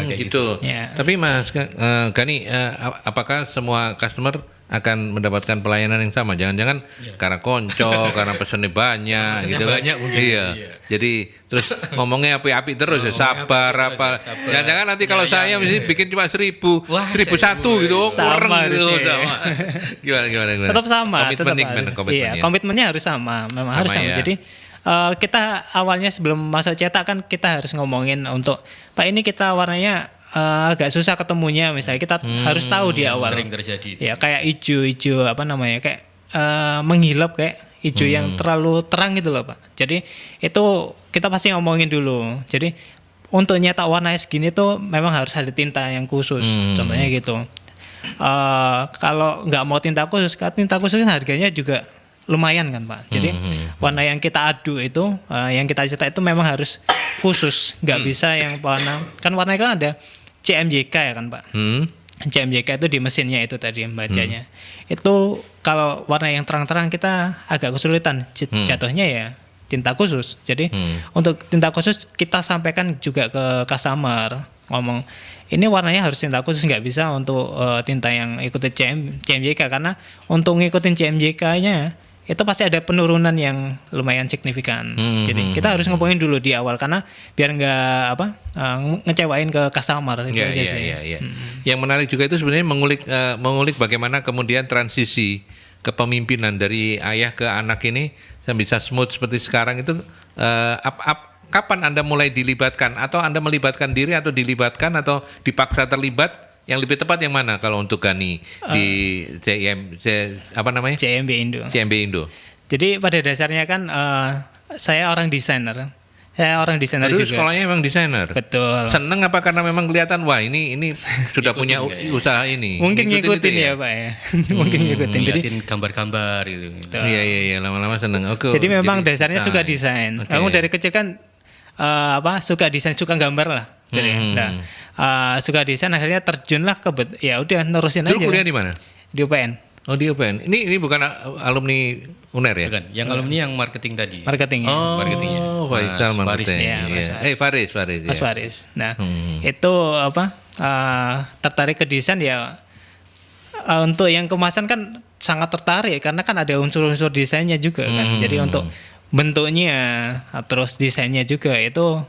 Kayak gitu. Ya. Tapi Mas Gani, apakah semua customer akan mendapatkan pelayanan yang sama? Jangan-jangan karena konco, karena pesannya banyak gitu kan. banyak mungkin. Iya. Jadi terus ngomongnya api-api terus ya, sabar apa. Jangan-jangan nanti kalau saya mesti bikin cuma 1.000, 1.001 gitu, kurang gitu. Sama. Gimana. Tetap sama, komitmennya harus sama, memang harus sama. Ya. Jadi kita awalnya sebelum masuk cetak kan kita harus ngomongin untuk Pak ini kita warnanya agak susah ketemunya, misalnya kita harus tahu di awal. Sering terjadi itu. Ya kayak hijau apa namanya, kayak menghilap kayak hijau yang terlalu terang gitu loh Pak. Jadi itu kita pasti ngomongin dulu. Jadi untuk nyetak warna segini tuh memang harus ada tinta yang khusus, contohnya gitu. Kalau nggak mau tinta khusus kan harganya juga lumayan kan Pak. Jadi warna yang kita adu itu, yang kita cetak itu memang harus khusus, nggak bisa yang warna kan ada CMYK ya kan Pak. CMYK itu di mesinnya itu tadi bacanya. Itu kalau warna yang terang-terang kita agak kesulitan jatuhnya ya tinta khusus. Jadi untuk tinta khusus kita sampaikan juga ke customer, ngomong ini warnanya harus tinta khusus, nggak bisa untuk tinta yang ikuti CMYK, karena untuk ngikutin CMYK-nya itu pasti ada penurunan yang lumayan signifikan. Jadi kita harus ngomongin dulu di awal karena biar nggak ngecewain ke customer. Iya. Yang menarik juga itu sebenarnya mengulik bagaimana kemudian transisi kepemimpinan dari ayah ke anak ini bisa smooth seperti sekarang itu. Kapan Anda mulai dilibatkan, atau Anda melibatkan diri atau dilibatkan atau dipaksa terlibat? Yang lebih tepat yang mana kalau untuk Gani di CMB Indo. CMB Indo. Jadi pada dasarnya kan saya orang desainer. Juga. Sekolahnya memang desainer. Betul. Seneng apa karena memang kelihatan wah ini sudah punya usaha ini. Mungkin ngikutin ya Pak ya. Mungkin ngikutin. Jadi gambar-gambar gitu. Iya, lama-lama seneng. Oke. Jadi memang dasarnya suka desain. Kamu dari kecil kan suka desain, suka gambar lah. Suka desain, akhirnya terjunlah ya udah nerusin aja. Dulu kuliah di mana? Di UPN. Oh di UPN. Ini bukan alumni UNER ya? Bukan. Yang alumni yang marketing tadi. Marketingnya. Marketingnya. Faisal marketing. Faris. Mas Faris. Nah, itu tertarik ke desain ya. Untuk yang kemasan kan sangat tertarik karena kan ada unsur-unsur desainnya juga kan. Jadi untuk bentuknya terus desainnya juga itu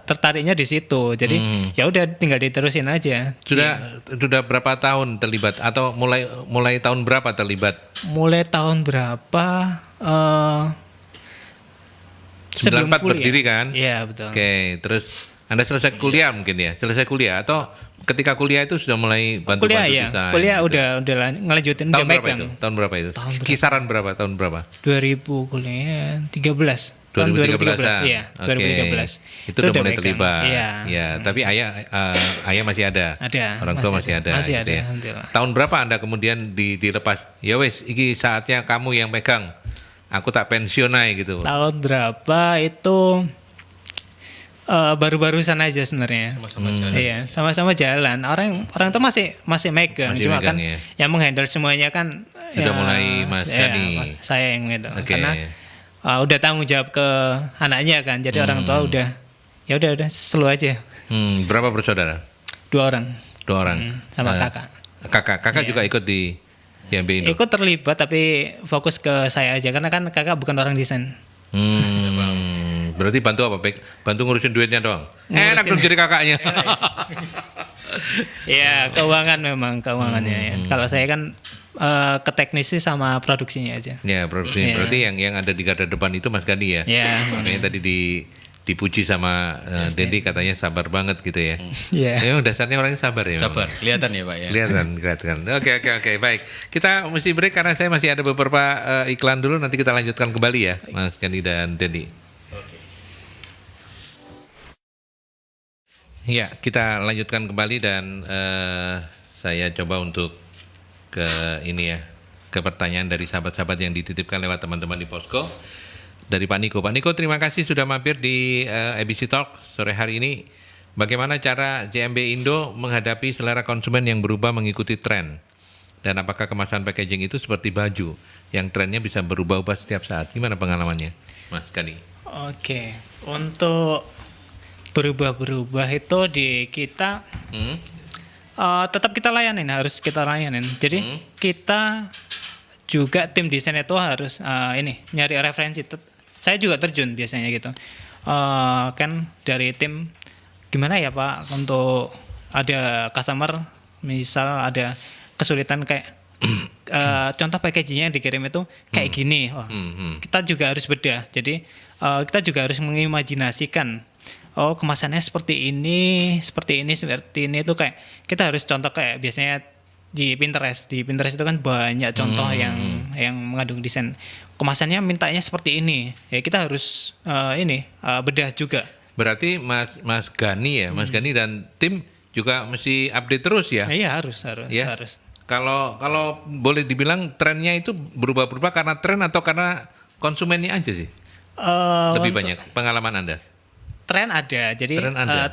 tertariknya di situ. Jadi ya udah tinggal diterusin aja. Sudah berapa tahun terlibat atau mulai tahun berapa terlibat? Mulai tahun berapa? 94 berdiri kan? Iya, betul. Oke, terus Anda selesai kuliah mungkin ya? Selesai kuliah atau ketika kuliah itu sudah mulai bantu desain? Kuliah gitu. udah ngelanjutin tahun berapa itu? Tahun berapa itu? Kisaran berapa? Tahun berapa? 2000 kuliah 13. 2013. Iya, 2013. Itu udah mulai terlibat. Iya. Ya, tapi ayah masih ada. Orang tua masih ada. Masih gitu ada. Ya. Tahun berapa Anda kemudian dilepas? Ya wes, iki saatnya kamu yang pegang. Aku tak pensiunai gitu. Tahun berapa itu baru-barusan aja sebenarnya. Sama-sama jalan. Iya, sama-sama jalan. Orang tuh masih megang, cuma kan ya. yang menghandle semuanya kan sudah mulai Mas Gani. Saya yang gitu. Karena udah tanggung jawab ke anaknya kan, jadi orang tua udah slow aja. Berapa bersaudara? 2 orang. 2 orang. Sama kakak. Kakak juga ikut di CMB Indo? Ikut terlibat tapi fokus ke saya aja karena kan kakak bukan orang desain. Berarti bantu apa? Bantu ngurusin duitnya doang? Enak dong jadi kakaknya. Ya keuangan memang keuangannya ya. Kalau saya kan ke teknisi sama produksinya aja. Ya produksi. Berarti yang ada di garda depan itu Mas Gani ya. Makanya tadi dipuji sama Dendi katanya sabar banget gitu ya. Memang dasarnya orangnya sabar ya. Sabar. Kelihatan ya Pak ya. Kelihatan. Oke. Baik. Kita mesti break karena saya masih ada beberapa iklan dulu. Nanti kita lanjutkan kembali ya Mas Gani dan Dendi. Ya, kita lanjutkan kembali dan saya coba untuk ke ini ya, ke pertanyaan dari sahabat-sahabat yang dititipkan lewat teman-teman di Posko. Dari Pak Niko. Pak Niko, terima kasih sudah mampir di ABC Talk sore hari ini. Bagaimana cara JMB Indo menghadapi selera konsumen yang berubah mengikuti tren? Dan apakah kemasan packaging itu seperti baju yang trennya bisa berubah-ubah setiap saat? Gimana pengalamannya, Mas Gani? Oke, untuk berubah-berubah itu di kita tetap kita layanin, harus kita layanin. Jadi kita juga tim desain itu harus nyari referensi. Saya juga terjun biasanya gitu. Kan dari tim gimana ya Pak untuk ada customer misal ada kesulitan kayak contoh packagingnya yang dikirim itu kayak gini. Kita juga harus bedah. Jadi kita juga harus mengimajinasikan kemasannya seperti ini itu kayak kita harus contoh kayak biasanya di Pinterest itu kan banyak contoh yang mengandung desain kemasannya mintanya seperti ini ya kita harus bedah juga. Berarti Mas Gani ya, Mas Gani dan tim juga mesti update terus ya? Iya harus. Kalau boleh dibilang trennya itu berubah-ubah karena tren atau karena konsumennya aja sih? Lebih banyak pengalaman Anda? Tren ada, jadi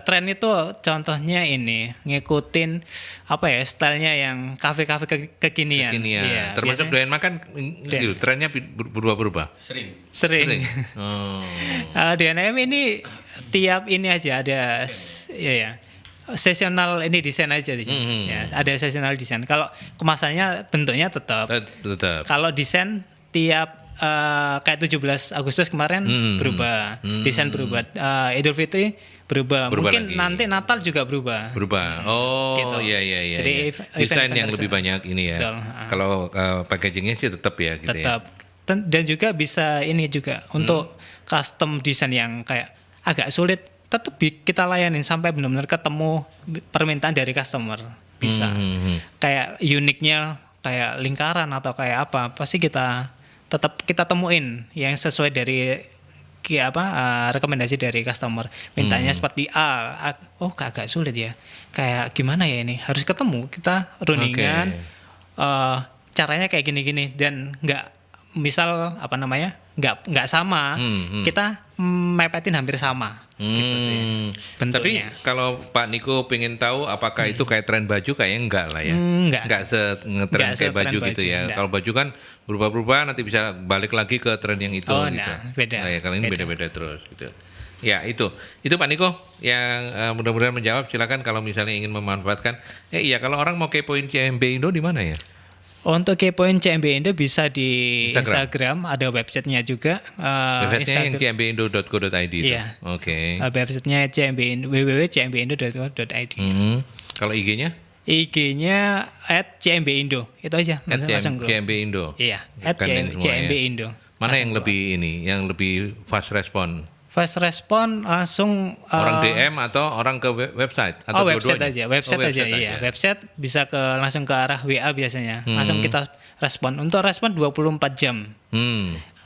tren itu contohnya ini ngikutin stylenya yang kafe-kafe kekinian. Iya, termasuk doyan makan, gitu, trennya berubah-ubah. Sering. DNM ini tiap ini aja ada seasonal ini desain aja ya, ada seasonal desain. Kalau kemasannya bentuknya tetap. Kalau desain tiap kayak 17 Agustus kemarin berubah, desain berubah, Idul Fitri berubah mungkin lagi. Nanti Natal juga berubah. Gitu. Iya. Jadi desain yang lebih banyak ini ya. Betul. Kalau packagingnya sih tetap ya gitu tetap. ya. Dan juga bisa ini juga untuk custom desain yang kayak agak sulit tetap kita layanin sampai benar-benar ketemu permintaan dari customer. Bisa. Kayak uniknya kayak lingkaran atau kayak apa pasti tetap kita temuin yang sesuai dari rekomendasi dari customer. Mintanya seperti agak sulit ya. Kayak gimana ya ini? Harus ketemu kita runingan. Caranya kayak gini-gini dan misal nggak sama. Kita mepetin hampir sama. Gitu sih. Tapi kalau Pak Niko pengen tahu apakah itu kayak tren baju kayaknya enggak lah ya. Enggak ngetren kayak baju gitu ya. Kalau baju kan berubah-berubah nanti bisa balik lagi ke tren yang itu gitu. Beda. Nah, ya, kalau ini beda-beda terus gitu. Ya itu Pak Niko yang mudah-mudahan menjawab. Silakan kalau misalnya ingin memanfaatkan. Iya kalau orang mau kepoin CMB Indo di mana ya? Untuk kepoin CMB Indo bisa di Instagram, ada websitenya juga. Websitenya yang cmbindo.co.id itu? Iya. Oke. Websitenya www.cmbindo.co.id. Kalau IG-nya? IG-nya @cmbindo. Itu aja. @cmbindo. Iya, @cmbindo. @cmbindo. Mana yang lebih yang lebih fast respon? Fast respon langsung orang DM atau orang ke website atau website aja. Iya, website bisa langsung ke arah WA biasanya. Langsung kita respon. Untuk respon 24 jam.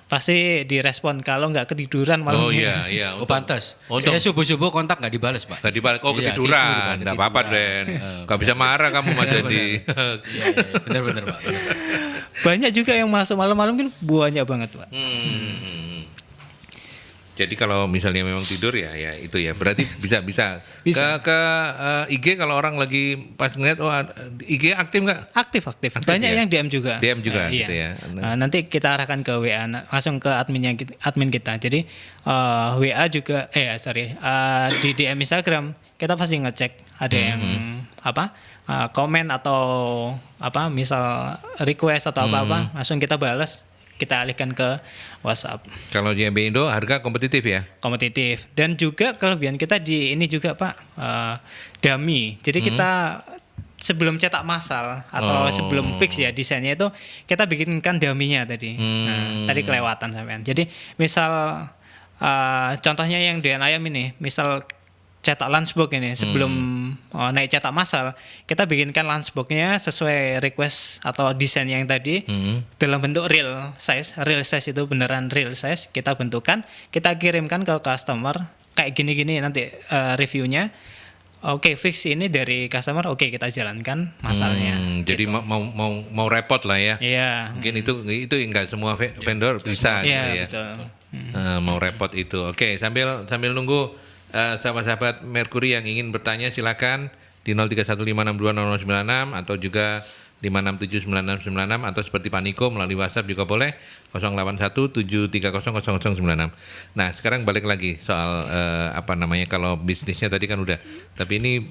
Pasti direspon kalau nggak ketiduran malam. Iya. Pantas. Saya subuh-subuh kontak nggak dibales, Pak. Nggak dibales. Ketiduran. Nggak apa-apa, Den. Nggak bisa marah kamu Mas Jadi. Iya, benar Pak. Banyak juga yang masuk malam-malam kan banyak banget, Pak. Jadi kalau misalnya memang tidur ya itu ya berarti bisa. Ke IG kalau orang lagi pas ngeliat IG aktif nggak? Aktif. Banyak yang DM juga. Gitu iya. Ya. Nanti kita arahkan ke WA langsung ke admin kita. Jadi WA juga di DM Instagram kita pasti ngecek ada yang komen atau misal request atau apa langsung kita balas. Kita alihkan ke WhatsApp. Kalau JMB Indo harga kompetitif ya? Kompetitif. Dan juga kelebihan kita di ini juga Pak, dummy. Jadi kita sebelum cetak massal atau sebelum fix ya desainnya itu kita bikinkan dummy-nya tadi. Nah, tadi kelewatan sampean. Jadi misal contohnya yang dengan ayam ini, misal cetak lunchbox ini sebelum naik cetak massal kita bikinkan lunchboxnya sesuai request atau desain yang tadi dalam bentuk real size itu beneran real size kita bentukkan kita kirimkan ke customer kayak gini-gini nanti reviewnya Oke, fix ini dari customer, oke kita jalankan masalahnya. Jadi mau repot lah ya. Iya. Mungkin itu enggak semua vendor bisa gitu Iya, ya. betul. Mau repot itu. Oke, sambil nunggu sahabat-sahabat Mercury yang ingin bertanya silakan di 0315620096 atau juga 5679696 atau seperti Paniko melalui WhatsApp juga boleh 0817300096. Nah, sekarang balik lagi soal kalau bisnisnya tadi kan udah. Tapi ini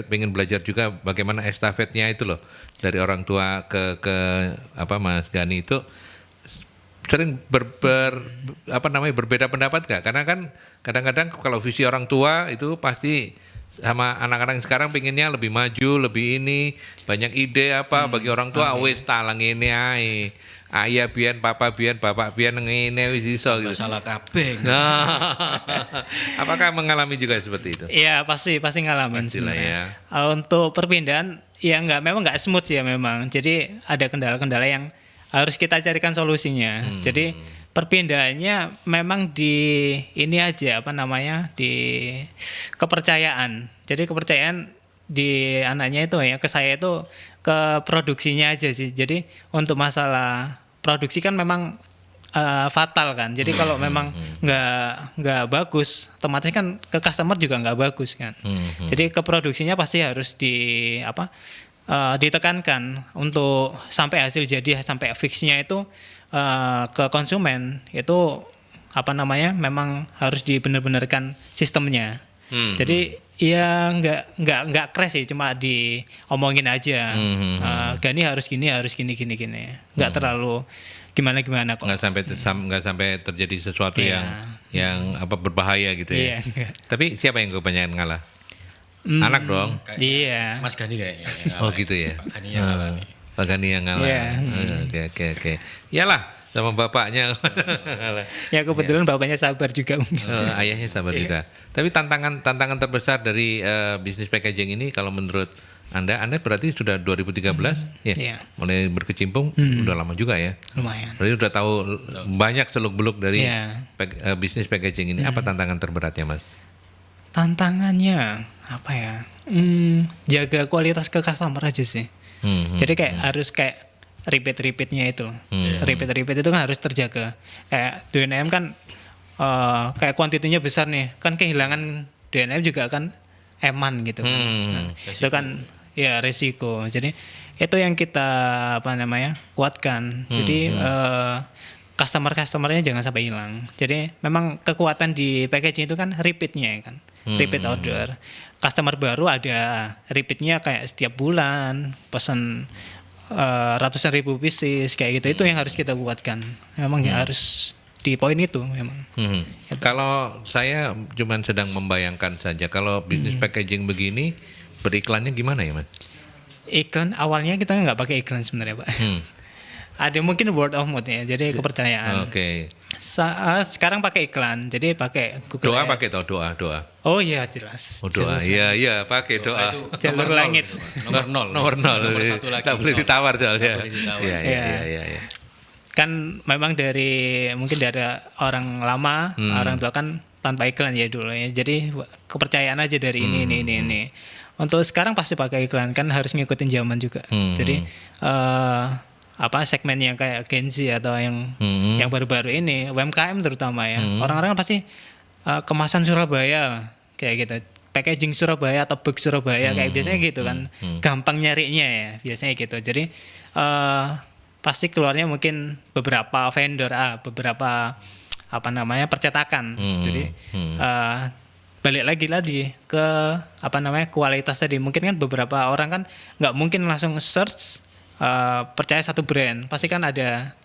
pengen belajar juga bagaimana estafetnya itu loh dari orang tua ke Mas Gani itu sering berbeda pendapat gak? Karena kan kadang-kadang kalau visi orang tua itu pasti sama anak-anak sekarang pengennya lebih maju, lebih ini, banyak ide bagi orang tua wis talang ini ae. Ayah biyen, papa biyen, bapak biyen ngene wis iso gitu. Masalah kabeh. Nah, apakah mengalami juga seperti itu? Iya, pasti ngalamin Pastilah sebenarnya. ya. Untuk perpindahan ya memang nggak smooth ya memang. Jadi ada kendala-kendala yang harus kita carikan solusinya. Jadi perpindahannya memang di ini aja di kepercayaan. Jadi kepercayaan di anaknya itu ya ke saya itu ke produksinya aja sih. Jadi untuk masalah produksi kan memang fatal kan. Jadi kalau memang nggak bagus, otomatis kan ke customer juga nggak bagus kan. Jadi ke produksinya pasti harus ditekankan untuk sampai hasil jadi sampai fixnya itu ke konsumen itu memang harus dibenar-benarkan sistemnya. Jadi ya nggak crash sih, cuma diomongin aja. Gani harus gini nggak terlalu gimana kok. Nggak sampai terjadi sesuatu yang berbahaya gitu ya. Iya. Tapi siapa yang kebanyakan ngalah? Anak dong. Iya. Mas Gani kayaknya. Oh gitu ya. Pak Gani yang ngalah nih. Pak Gani yang ngalah. Iya. Oke. Iyalah sama bapaknya. Ya kebetulan bapaknya sabar juga mungkin. Ayahnya sabar juga. Tapi tantangan terbesar dari bisnis packaging ini kalau menurut Anda berarti sudah 2013 ya. Iya. Mulai berkecimpung udah lama juga ya. Lumayan. Berarti udah tahu banyak seluk-beluk dari Iya. bisnis packaging ini. Apa tantangan terberatnya, Mas? Tantangannya apa ya? Jaga kualitas ke customer aja sih. Jadi harus repeat-repeatnya itu. Repeat itu kan harus terjaga. Kayak DNM kan kayak kuantitinya besar nih, kan kehilangan DNM juga kan eman gitu kan. Nah, itu kan ya resiko. Jadi itu yang kita kuatkan. Jadi customernya jangan sampai hilang. Jadi memang kekuatan di packaging itu kan repeatnya kan. Repeat order. Customer baru ada repeatnya kayak setiap bulan pesan ratusan ribu pieces kayak gitu. Itu yang harus kita kuatkan. Memang ya harus di poin itu memang. Kalau saya cuman sedang membayangkan saja kalau bisnis packaging begini beriklannya gimana ya, Mas? Iklan awalnya kita nggak pakai iklan sebenarnya, Pak. Ada mungkin word of mouth ya, jadi kepercayaan. Oke. Sekarang pakai iklan, jadi pakai Google Doa Ads. pakai doa. Oh iya jelas. Doa. Iya pakai doa. Jalur langit. Nomor 0. Nomor 0. Tak boleh ditawar soalnya. Iya. Iya. Kan memang mungkin dari orang lama, orang tua kan tanpa iklan ya dulu ya. Jadi kepercayaan aja dari ini. Untuk sekarang pasti pakai iklan, kan harus ngikutin zaman juga. Jadi segmen yang kayak Gen Z atau yang baru-baru ini, UMKM terutama ya. Orang-orang pasti kemasan Surabaya kayak gitu. Packaging Surabaya atau box Surabaya kayak biasanya gitu kan. Gampang nyarinya ya, biasanya gitu. Jadi pasti keluarnya mungkin beberapa vendor, beberapa percetakan. Jadi balik lagi ke kualitas tadi. Mungkin kan beberapa orang kan nggak mungkin langsung search percaya satu brand, pasti kan ada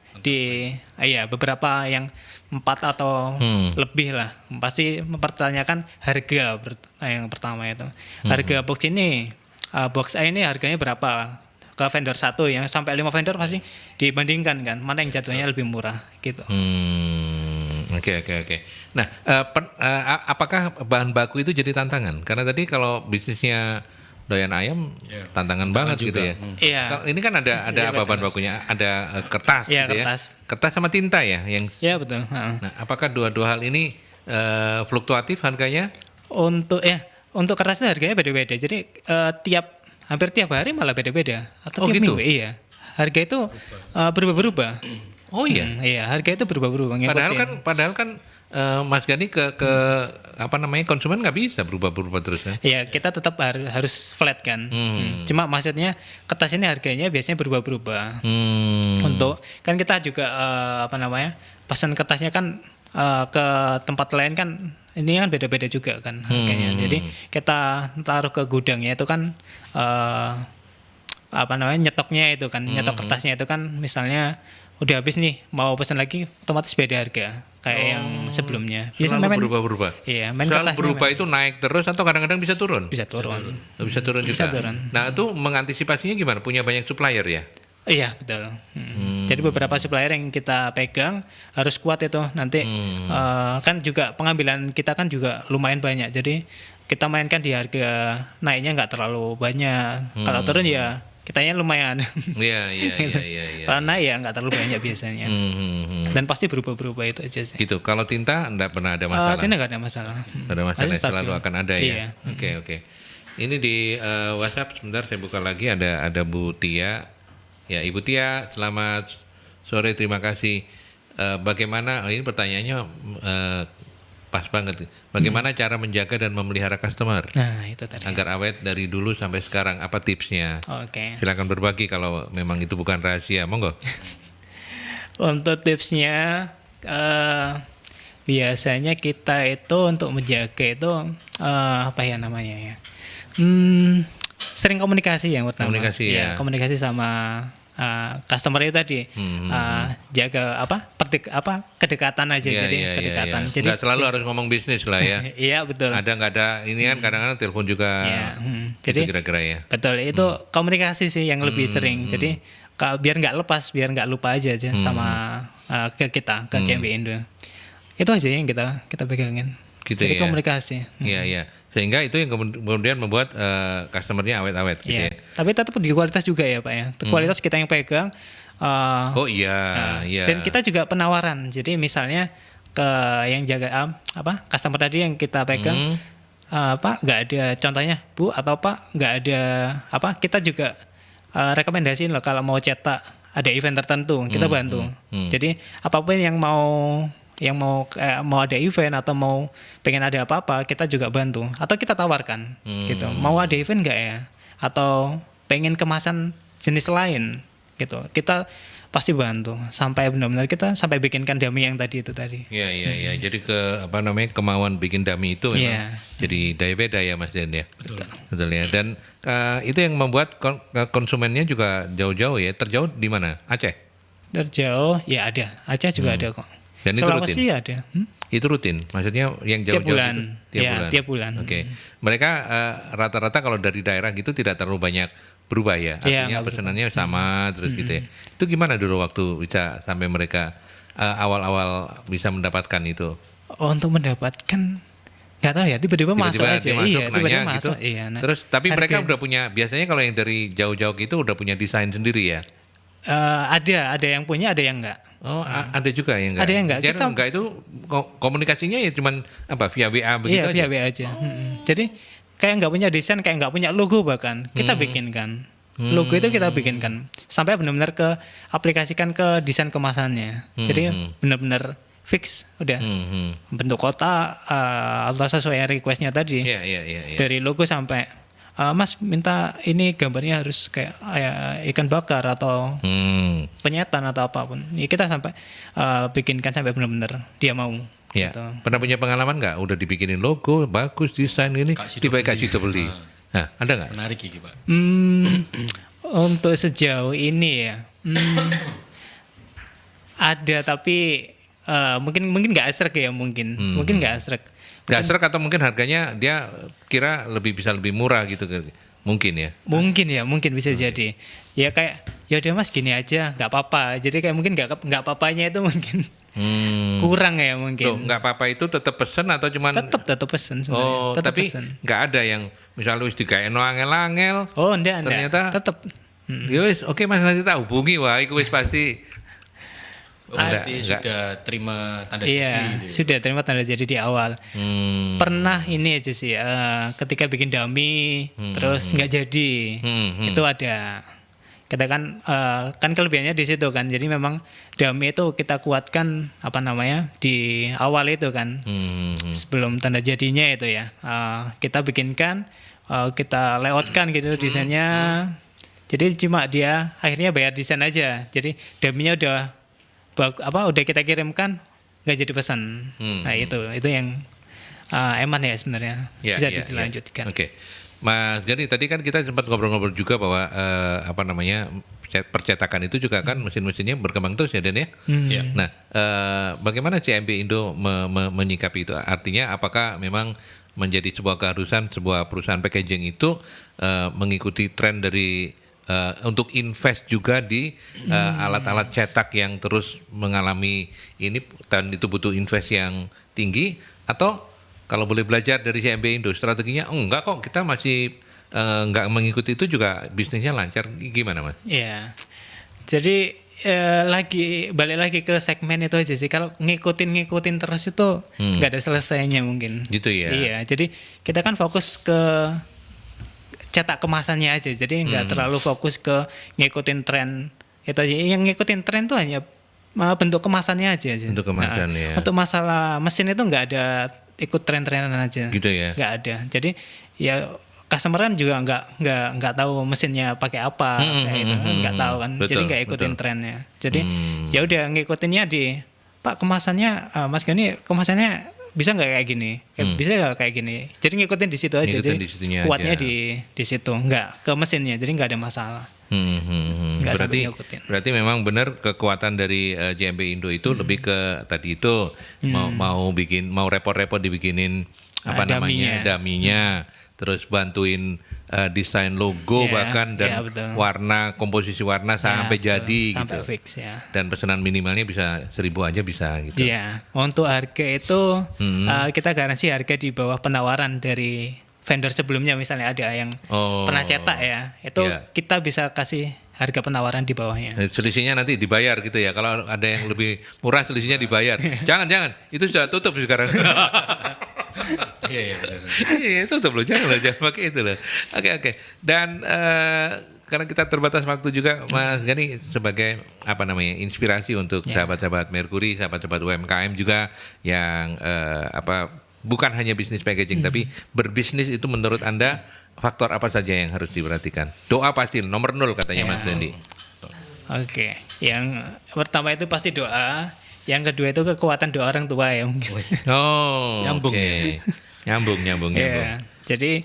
beberapa yang 4 atau lebih lah, pasti mempertanyakan harga yang pertama itu. Harga box ini, box A ini harganya berapa? Ke vendor satu yang sampai 5 vendor pasti dibandingkan kan, mana yang jatuhnya lebih murah gitu. Oke. Nah, apakah bahan baku itu jadi tantangan? Karena tadi kalau bisnisnya doyan ayam tantangan banget juga. Gitu ya. Iya. Ini kan ada apa bahan bakunya? Ada kertas gitu kertas. ya. Kertas sama tinta ya yang. Iya betul. Nah, apakah dua hal ini fluktuatif harganya? Untuk untuk kertas itu harganya beda-beda. Jadi hampir tiap hari malah beda-beda atau Oh, tiap gitu? minggu. Iya. Harga itu berubah-berubah. Oh iya. Iya, harga itu berubah-berubah. Padahal kan Mas Gani ke apa namanya konsumen nggak bisa berubah-berubah terus kan? Iya, kita tetap harus flat kan. Cuma maksudnya kertas ini harganya biasanya berubah-berubah. Untuk kan kita juga pesan kertasnya kan ke tempat lain kan ini kan beda-beda juga kan harganya. Jadi kita taruh ke gudangnya itu kan nyetoknya itu kan, nyetok kertasnya itu kan misalnya udah habis nih mau pesan lagi otomatis beda harga kayak yang sebelumnya. Selalu berubah-berubah. Iya, Selalu kertasnya berubah itu naik terus atau kadang-kadang bisa turun? bisa turun. Bisa turun juga. Bisa turun. Nah itu mengantisipasinya gimana? Punya banyak supplier ya? Iya betul. Jadi beberapa supplier yang kita pegang harus kuat itu nanti kan juga pengambilan kita kan juga lumayan banyak. Jadi kita mainkan di harga naiknya nggak terlalu banyak. Kalau turun ya kitanya lumayan. Iya. Kalau naik ya nggak terlalu banyak biasanya. Dan pasti berubah-berubah itu aja sih. Gitu. Kalau tinta enggak pernah ada masalah. Tinta nggak ada masalah. Nggak ada masalah. Pasti Selalu stabil. akan ada ya. Iya. Oke. Ini di WhatsApp sebentar saya buka lagi ada Bu Tia. Ya Ibu Tia, selamat sore, terima kasih. Bagaimana? Ini pertanyaannya pas banget. Bagaimana cara menjaga dan memelihara customer Nah itu tadi. agar awet dari dulu sampai sekarang? Apa tipsnya? Oke. Silakan berbagi kalau memang itu bukan rahasia, monggo. Untuk tipsnya biasanya kita itu untuk menjaga itu apa ya namanya ya? Sering komunikasi yang pertama. Komunikasi ya. Komunikasi sama customer itu tadi. Jaga kedekatan aja. Iya, Jadi iya, kedekatan. iya. Jadi Nggak selalu harus ngomong bisnis lah ya. Iya betul. Nggak ada ini kan kadang-kadang telepon juga. Iya, Jadi jadi kira-kira ya. betul itu komunikasi sih yang lebih sering. Jadi biar nggak lepas, biar nggak lupa aja sama ke kita, ke CMB Indo. Itu aja yang kita pegangin. Gitu Jadi ya. komunikasi. Iya. Sehingga itu yang kemudian membuat customernya awet-awet gitu Iya. ya. Tapi tetap di kualitas juga ya Pak ya. Kualitas kita yang pegang. Oh iya. Dan kita juga penawaran. Jadi misalnya ke yang jaga customer tadi yang kita pegang nggak ada contohnya Bu atau Pak nggak ada kita juga rekomendasiin loh kalau mau cetak ada event tertentu kita bantu. Jadi apapun yang mau ada event atau mau pengen ada apa-apa kita juga bantu atau kita tawarkan gitu. Mau ada event nggak ya? Atau pengen kemasan jenis lain gitu. Kita pasti bantu sampai benar-benar kita sampai bikinkan dummy yang tadi itu tadi. Iya. Jadi kemauan bikin dummy itu memang jadi daya beda ya Mas Den ya. Betul ya. Dan itu yang membuat konsumennya juga jauh-jauh ya. Terjauh di mana? Aceh. Terjauh ya ada. Aceh juga ada kok. Dan itu Sulawesi rutin? ada. Itu rutin. Maksudnya yang jauh-jauh Tiap bulan. itu Tiap bulan. Oke. Mereka rata-rata kalau dari daerah gitu tidak terlalu banyak berubah ya. Artinya pesanannya sama terus gitu ya. Itu gimana dulu waktu bisa sampai mereka awal-awal bisa mendapatkan itu? Oh, untuk mendapatkan nggak tahu ya tiba-tiba masuk aja. Dia masuk, Iya, tiba-tiba nanya gitu. masuk. Iya, nah, Terus tapi mereka harga- udah punya, biasanya kalau yang dari jauh-jauh gitu udah punya desain sendiri ya? ada yang punya, ada yang enggak. Oh, ada juga yang enggak? Ada yang enggak. Jadi Kita- enggak itu komunikasinya ya cuman via WA begitu Iya, aja? via aja. Jadi kayak nggak punya desain, kayak nggak punya logo bahkan kita bikinkan. Logo itu kita bikinkan sampai benar-benar ke aplikasikan ke desain kemasannya. Jadi benar-benar fix udah bentuk kotak atau sesuai requestnya tadi. Iya. Dari logo sampai Mas minta ini gambarnya harus kayak ikan bakar atau penyetan atau apapun. Ya kita sampai bikinkan sampai benar-benar dia mau. Ya. Gitu. Pernah punya pengalaman nggak? Udah dibikinin logo, bagus desain ini, tiba-tiba kasih beli. Nah, ada nggak? Menarik ini Pak. Untuk sejauh ini ya, ada tapi mungkin nggak asrek ya mungkin nggak asrek. Nggak serak atau mungkin harganya dia kira bisa lebih murah gitu mungkin ya? Mungkin bisa jadi. Ya kayak ya udah Mas gini aja nggak apa-apa. Jadi kayak mungkin nggak apa-apanya itu mungkin kurang ya mungkin. Tuh, nggak apa-apa itu tetap pesen atau cuman? Tetap pesen sebenarnya. Oh, tetap tapi pesen. nggak ada yang misalnya wis digaeno angel-angel. Oh, enggak. Ternyata Tetap. Ya wis, oke Mas nanti tak hubungi wah, iku wis pasti. Berarti sudah terima tanda jadi. Iya, sudah terima tanda jadi di awal. Pernah ini aja sih, ketika bikin dummy, terus nggak jadi, itu ada. Kita kan kelebihannya di situ kan. Jadi memang dummy itu kita kuatkan di awal itu kan, sebelum tanda jadinya itu ya. Kita bikinkan, kita layoutkan gitu desainnya. Jadi cuma dia akhirnya bayar desain aja. Jadi dummy-nya udah kita kirimkan, nggak jadi pesan. Nah itu yang eman ya sebenarnya, bisa dilanjutkan. Oke. Mas Gani, tadi kan kita sempat ngobrol-ngobrol juga bahwa percetakan itu juga kan mesin-mesinnya berkembang terus ya, Dan ya. Nah, bagaimana CMB Indo menyikapi itu? Artinya apakah memang menjadi sebuah keharusan sebuah perusahaan packaging itu mengikuti tren dari untuk invest juga di alat-alat cetak yang terus mengalami ini, dan itu butuh invest yang tinggi, atau kalau boleh belajar dari CMB Indo strateginya enggak kok, kita masih enggak mengikuti itu juga bisnisnya lancar, gimana Mas? Iya, jadi balik lagi ke segmen itu aja sih. Kalau ngikutin terus itu nggak ada selesainya mungkin. Gitu ya. Iya, jadi kita kan fokus ke cetak kemasannya aja, jadi nggak terlalu fokus ke ngikutin tren itu aja. Yang ngikutin tren tuh hanya bentuk kemasannya aja. Bentuk kemasan ya. Untuk masalah mesin itu nggak ada ikut tren-trenan aja. Gitu ya. Nggak ada. Jadi ya customer kan juga nggak tahu mesinnya pakai apa, kayak itu nggak tahu kan. Betul, jadi nggak ikutin trennya. Jadi ya udah ngikutinnya Pak kemasannya, Mas Gani kemasannya bisa nggak kayak gini, bisa nggak kayak gini. Jadi ngikutin di situ aja. Ngikutin jadi di situnya kuatnya aja. di situ, nggak ke mesinnya. Jadi nggak ada masalah. Nggak sampai ngikutin. Berarti memang benar kekuatan dari JMB Indo itu lebih ke tadi itu mau repot-repot dibikinin daminya, terus bantuin desain logo bahkan dan warna, komposisi warna sampai jadi sampai gitu. Fix ya. Dan pesanan minimalnya bisa 1.000 aja bisa gitu. Iya, untuk harga itu kita garansi harga di bawah penawaran dari vendor sebelumnya. Misalnya ada yang pernah cetak ya, itu kita bisa kasih harga penawaran di bawahnya. Selisihnya nanti dibayar gitu ya. Kalau ada yang lebih murah selisihnya dibayar. Jangan, itu sudah tutup sekarang. Iya, tutup loh, jangan pakai itu loh. Oke. Dan karena kita terbatas waktu juga, Mas Gani sebagai inspirasi untuk sahabat-sahabat Mercury, sahabat-sahabat UMKM juga yang bukan hanya bisnis packaging tapi berbisnis itu, menurut Anda faktor apa saja yang harus diperhatikan? Doa pasti nomor 0 katanya Mas Gani. Oke, yang pertama itu pasti doa. Yang kedua itu kekuatan doa orang tua ya mungkin. Nyambung ya. Nyambung. Yeah, jadi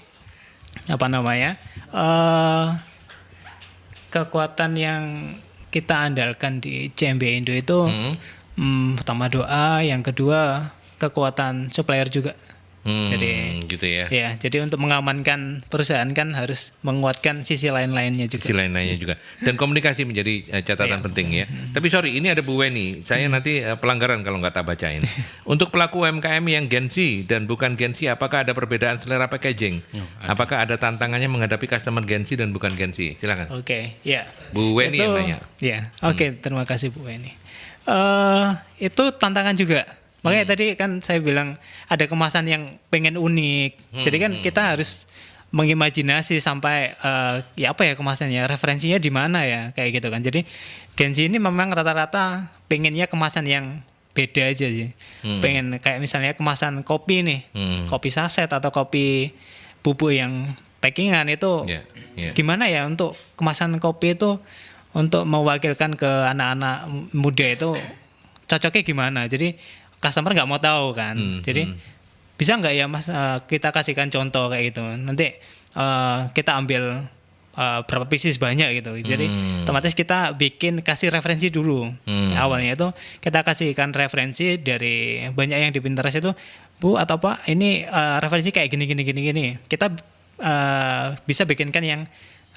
kekuatan yang kita andalkan di CMB Indo itu pertama doa, yang kedua kekuatan supplier juga. Jadi gitu ya. Ya, jadi untuk mengamankan perusahaan kan harus menguatkan sisi lain-lainnya juga. Dan komunikasi menjadi catatan penting ya. Tapi sorry, ini ada Bu Weni. Saya nanti pelanggaran kalau nggak tak bacain. Untuk pelaku UMKM yang Gen Z dan bukan Gen Z, apakah ada perbedaan selera packaging? Apakah ada tantangannya menghadapi customer Gen Z dan bukan Gen Z? Silakan. Oke, ya. Bu Weni yang nanya. Ya, oke, terima kasih Bu Weni. Itu tantangan juga. Makanya tadi kan saya bilang ada kemasan yang pengen unik. Jadi kan kita harus mengimajinasi sampai kemasannya, referensinya di mana ya, kayak gitu kan. Jadi Gen Z ini memang rata-rata pengennya kemasan yang beda aja sih. Pengen kayak misalnya kemasan kopi nih, kopi saset atau kopi bubuk yang packingan itu gimana ya untuk kemasan kopi itu untuk mewakilkan ke anak-anak muda itu cocoknya gimana. Jadi customer nggak mau tahu kan. Jadi bisa nggak ya Mas kita kasihkan contoh kayak gitu. Nanti kita ambil berapa pieces banyak gitu. Jadi otomatis kita kasih referensi dulu. Awalnya itu kita kasihkan referensi dari banyak yang di Pinterest itu, Bu atau Pak ini referensi kayak gini. Kita bisa bikinkan yang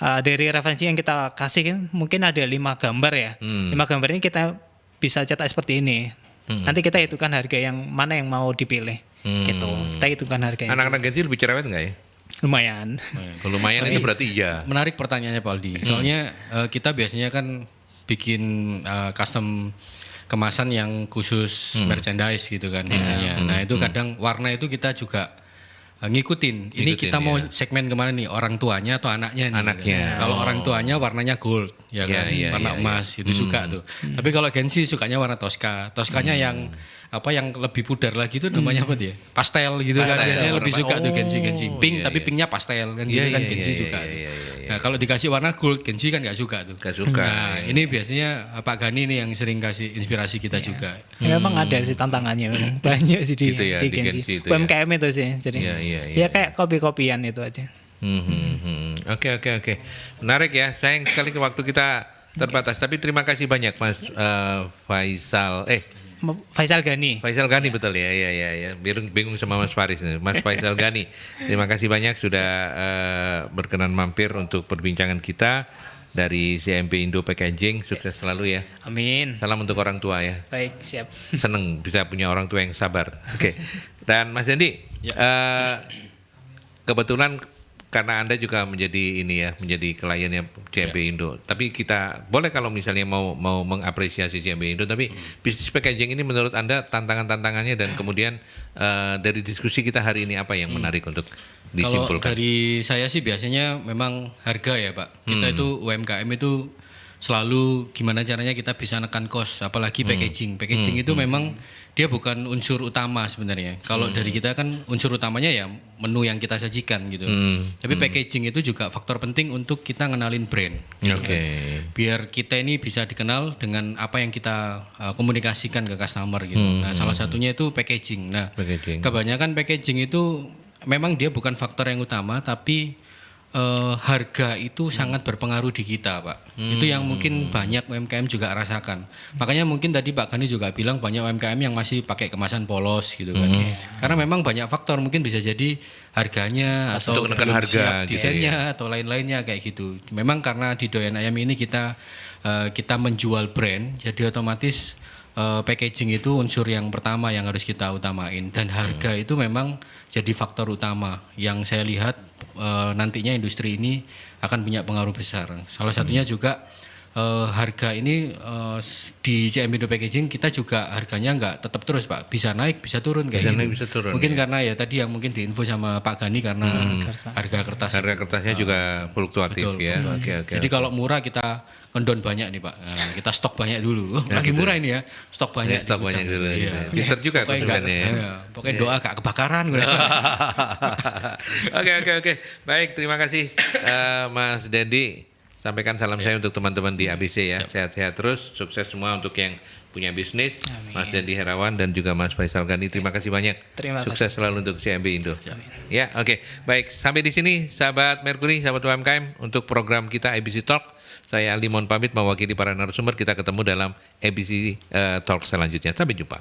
dari referensi yang kita kasih mungkin ada 5 gambar ya. 5 gambar ini kita bisa cetak seperti ini. Nanti kita hitungkan harga yang mana yang mau dipilih gitu. Kita hitungkan harganya. Anak-anak Gen Z lebih cerewet nggak ya? Lumayan. Kalau lumayan itu berarti iya. Menarik pertanyaannya Pak Aldi. Soalnya kita biasanya kan bikin custom kemasan yang khusus merchandise gitu kan biasanya. Nah itu kadang warna itu kita juga ngikutin. Ini Ngikutin, kita mau ya. segmen kemana nih? Orang tuanya atau anaknya nih? Anaknya. Gitu. Kalau orang tuanya warnanya gold, ya kan, Iya, warna emas itu suka tuh. Tapi kalau Gensi sukanya warna Tosca. Toskanya yang apa yang lebih pudar lagi itu namanya apa dia? Pastel gitu kan. Pastel. Biasanya lebih suka tuh Gensi. Pink iya, tapi iya. pinknya pastel kan gitu kan Gensi suka. tuh. Nah kalau dikasih warna gold Gensi kan nggak suka tuh. Nggak suka, Nah iya. ini biasanya Pak Gani nih yang sering kasih inspirasi kita juga. Ya, memang ada sih tantangannya memang banyak sih di Gitu ya, di di Gensi. Gensi itu ya. UMKM itu sih. Jadi Iya, iya, ya kayak kopi-kopian itu aja. Oke. Menarik ya. Sayang sekali ke waktu kita terbatas. Tapi terima kasih banyak Mas Faisal. Faisal Gani. Faisal Gani betul ya. Iya. Bingung sama Mas Faris nih. Mas Faisal Gani. Terima kasih banyak sudah berkenan mampir untuk perbincangan kita dari CMP Indo Packaging. Sukses selalu ya. Amin. Salam untuk orang tua ya. Baik, siap. Seneng bisa punya orang tua yang sabar. Oke. Dan Mas Dendi, kebetulan karena Anda juga menjadi kliennya CMP Indo. Tapi kita boleh kalau misalnya mau mengapresiasi CMP Indo, tapi bisnis packaging ini menurut Anda tantangannya dan kemudian dari diskusi kita hari ini apa yang menarik untuk Kalau disimpulkan? dari saya sih biasanya memang harga ya Pak. Kita itu UMKM itu selalu gimana caranya kita bisa nekan cost, apalagi packaging. Packaging itu memang dia bukan unsur utama sebenarnya. Kalau dari kita kan unsur utamanya ya menu yang kita sajikan gitu. Tapi packaging itu juga faktor penting untuk kita ngenalin brand. gitu Oke. kan. Biar kita ini bisa dikenal dengan apa yang kita komunikasikan ke customer gitu. Nah, salah satunya itu packaging. Nah, Packaging. kebanyakan packaging itu memang dia bukan faktor yang utama, tapi harga itu sangat berpengaruh di kita, Pak. Itu yang mungkin banyak UMKM juga rasakan. Makanya mungkin tadi Pak Gani juga bilang banyak UMKM yang masih pakai kemasan polos gitu kan. Karena memang banyak faktor, mungkin bisa jadi harganya atau Untuk menekan belum harga siap gitu desainnya atau lain-lainnya kayak gitu. Memang karena di Doyan Ayam ini kita menjual brand, jadi otomatis packaging itu unsur yang pertama yang harus kita utamain, dan harga itu memang jadi faktor utama yang saya lihat nantinya industri ini akan punya pengaruh besar. Salah satunya juga harga ini di CMP Indo Packaging kita juga harganya nggak tetap terus Pak, bisa naik bisa turun kayak Bisa gitu. naik, bisa turun, Mungkin ya. karena ya tadi yang mungkin diinfo sama Pak Gani karena harga kertas. Harga kertasnya juga fluktuatif Betul, ya. fluktuatif. Oke. Jadi kalau murah kita ngendon banyak nih Pak. Nah, kita stok banyak dulu. Lagi murah ini ya, stok banyak. Stok di banyak gudang. dulu. Iya. Pinter juga Pokoknya konsumennya ya. Pokoknya doa gak kebakaran. Oke. Baik, terima kasih Mas Dendi. Sampaikan salam saya untuk teman-teman di ABC ya. Sehat-sehat terus, sukses semua untuk yang punya bisnis. Mas Dendi Herawan dan juga Mas Faisal Gani. Terima kasih banyak. Terima Sukses selalu untuk CMP Indo. Ya, oke. Baik, sampai di sini sahabat Mercury, sahabat UMKM untuk program kita ABC Talk. Saya Ali mohon pamit mewakili para narasumber. Kita ketemu dalam ABC Talk selanjutnya. Sampai jumpa.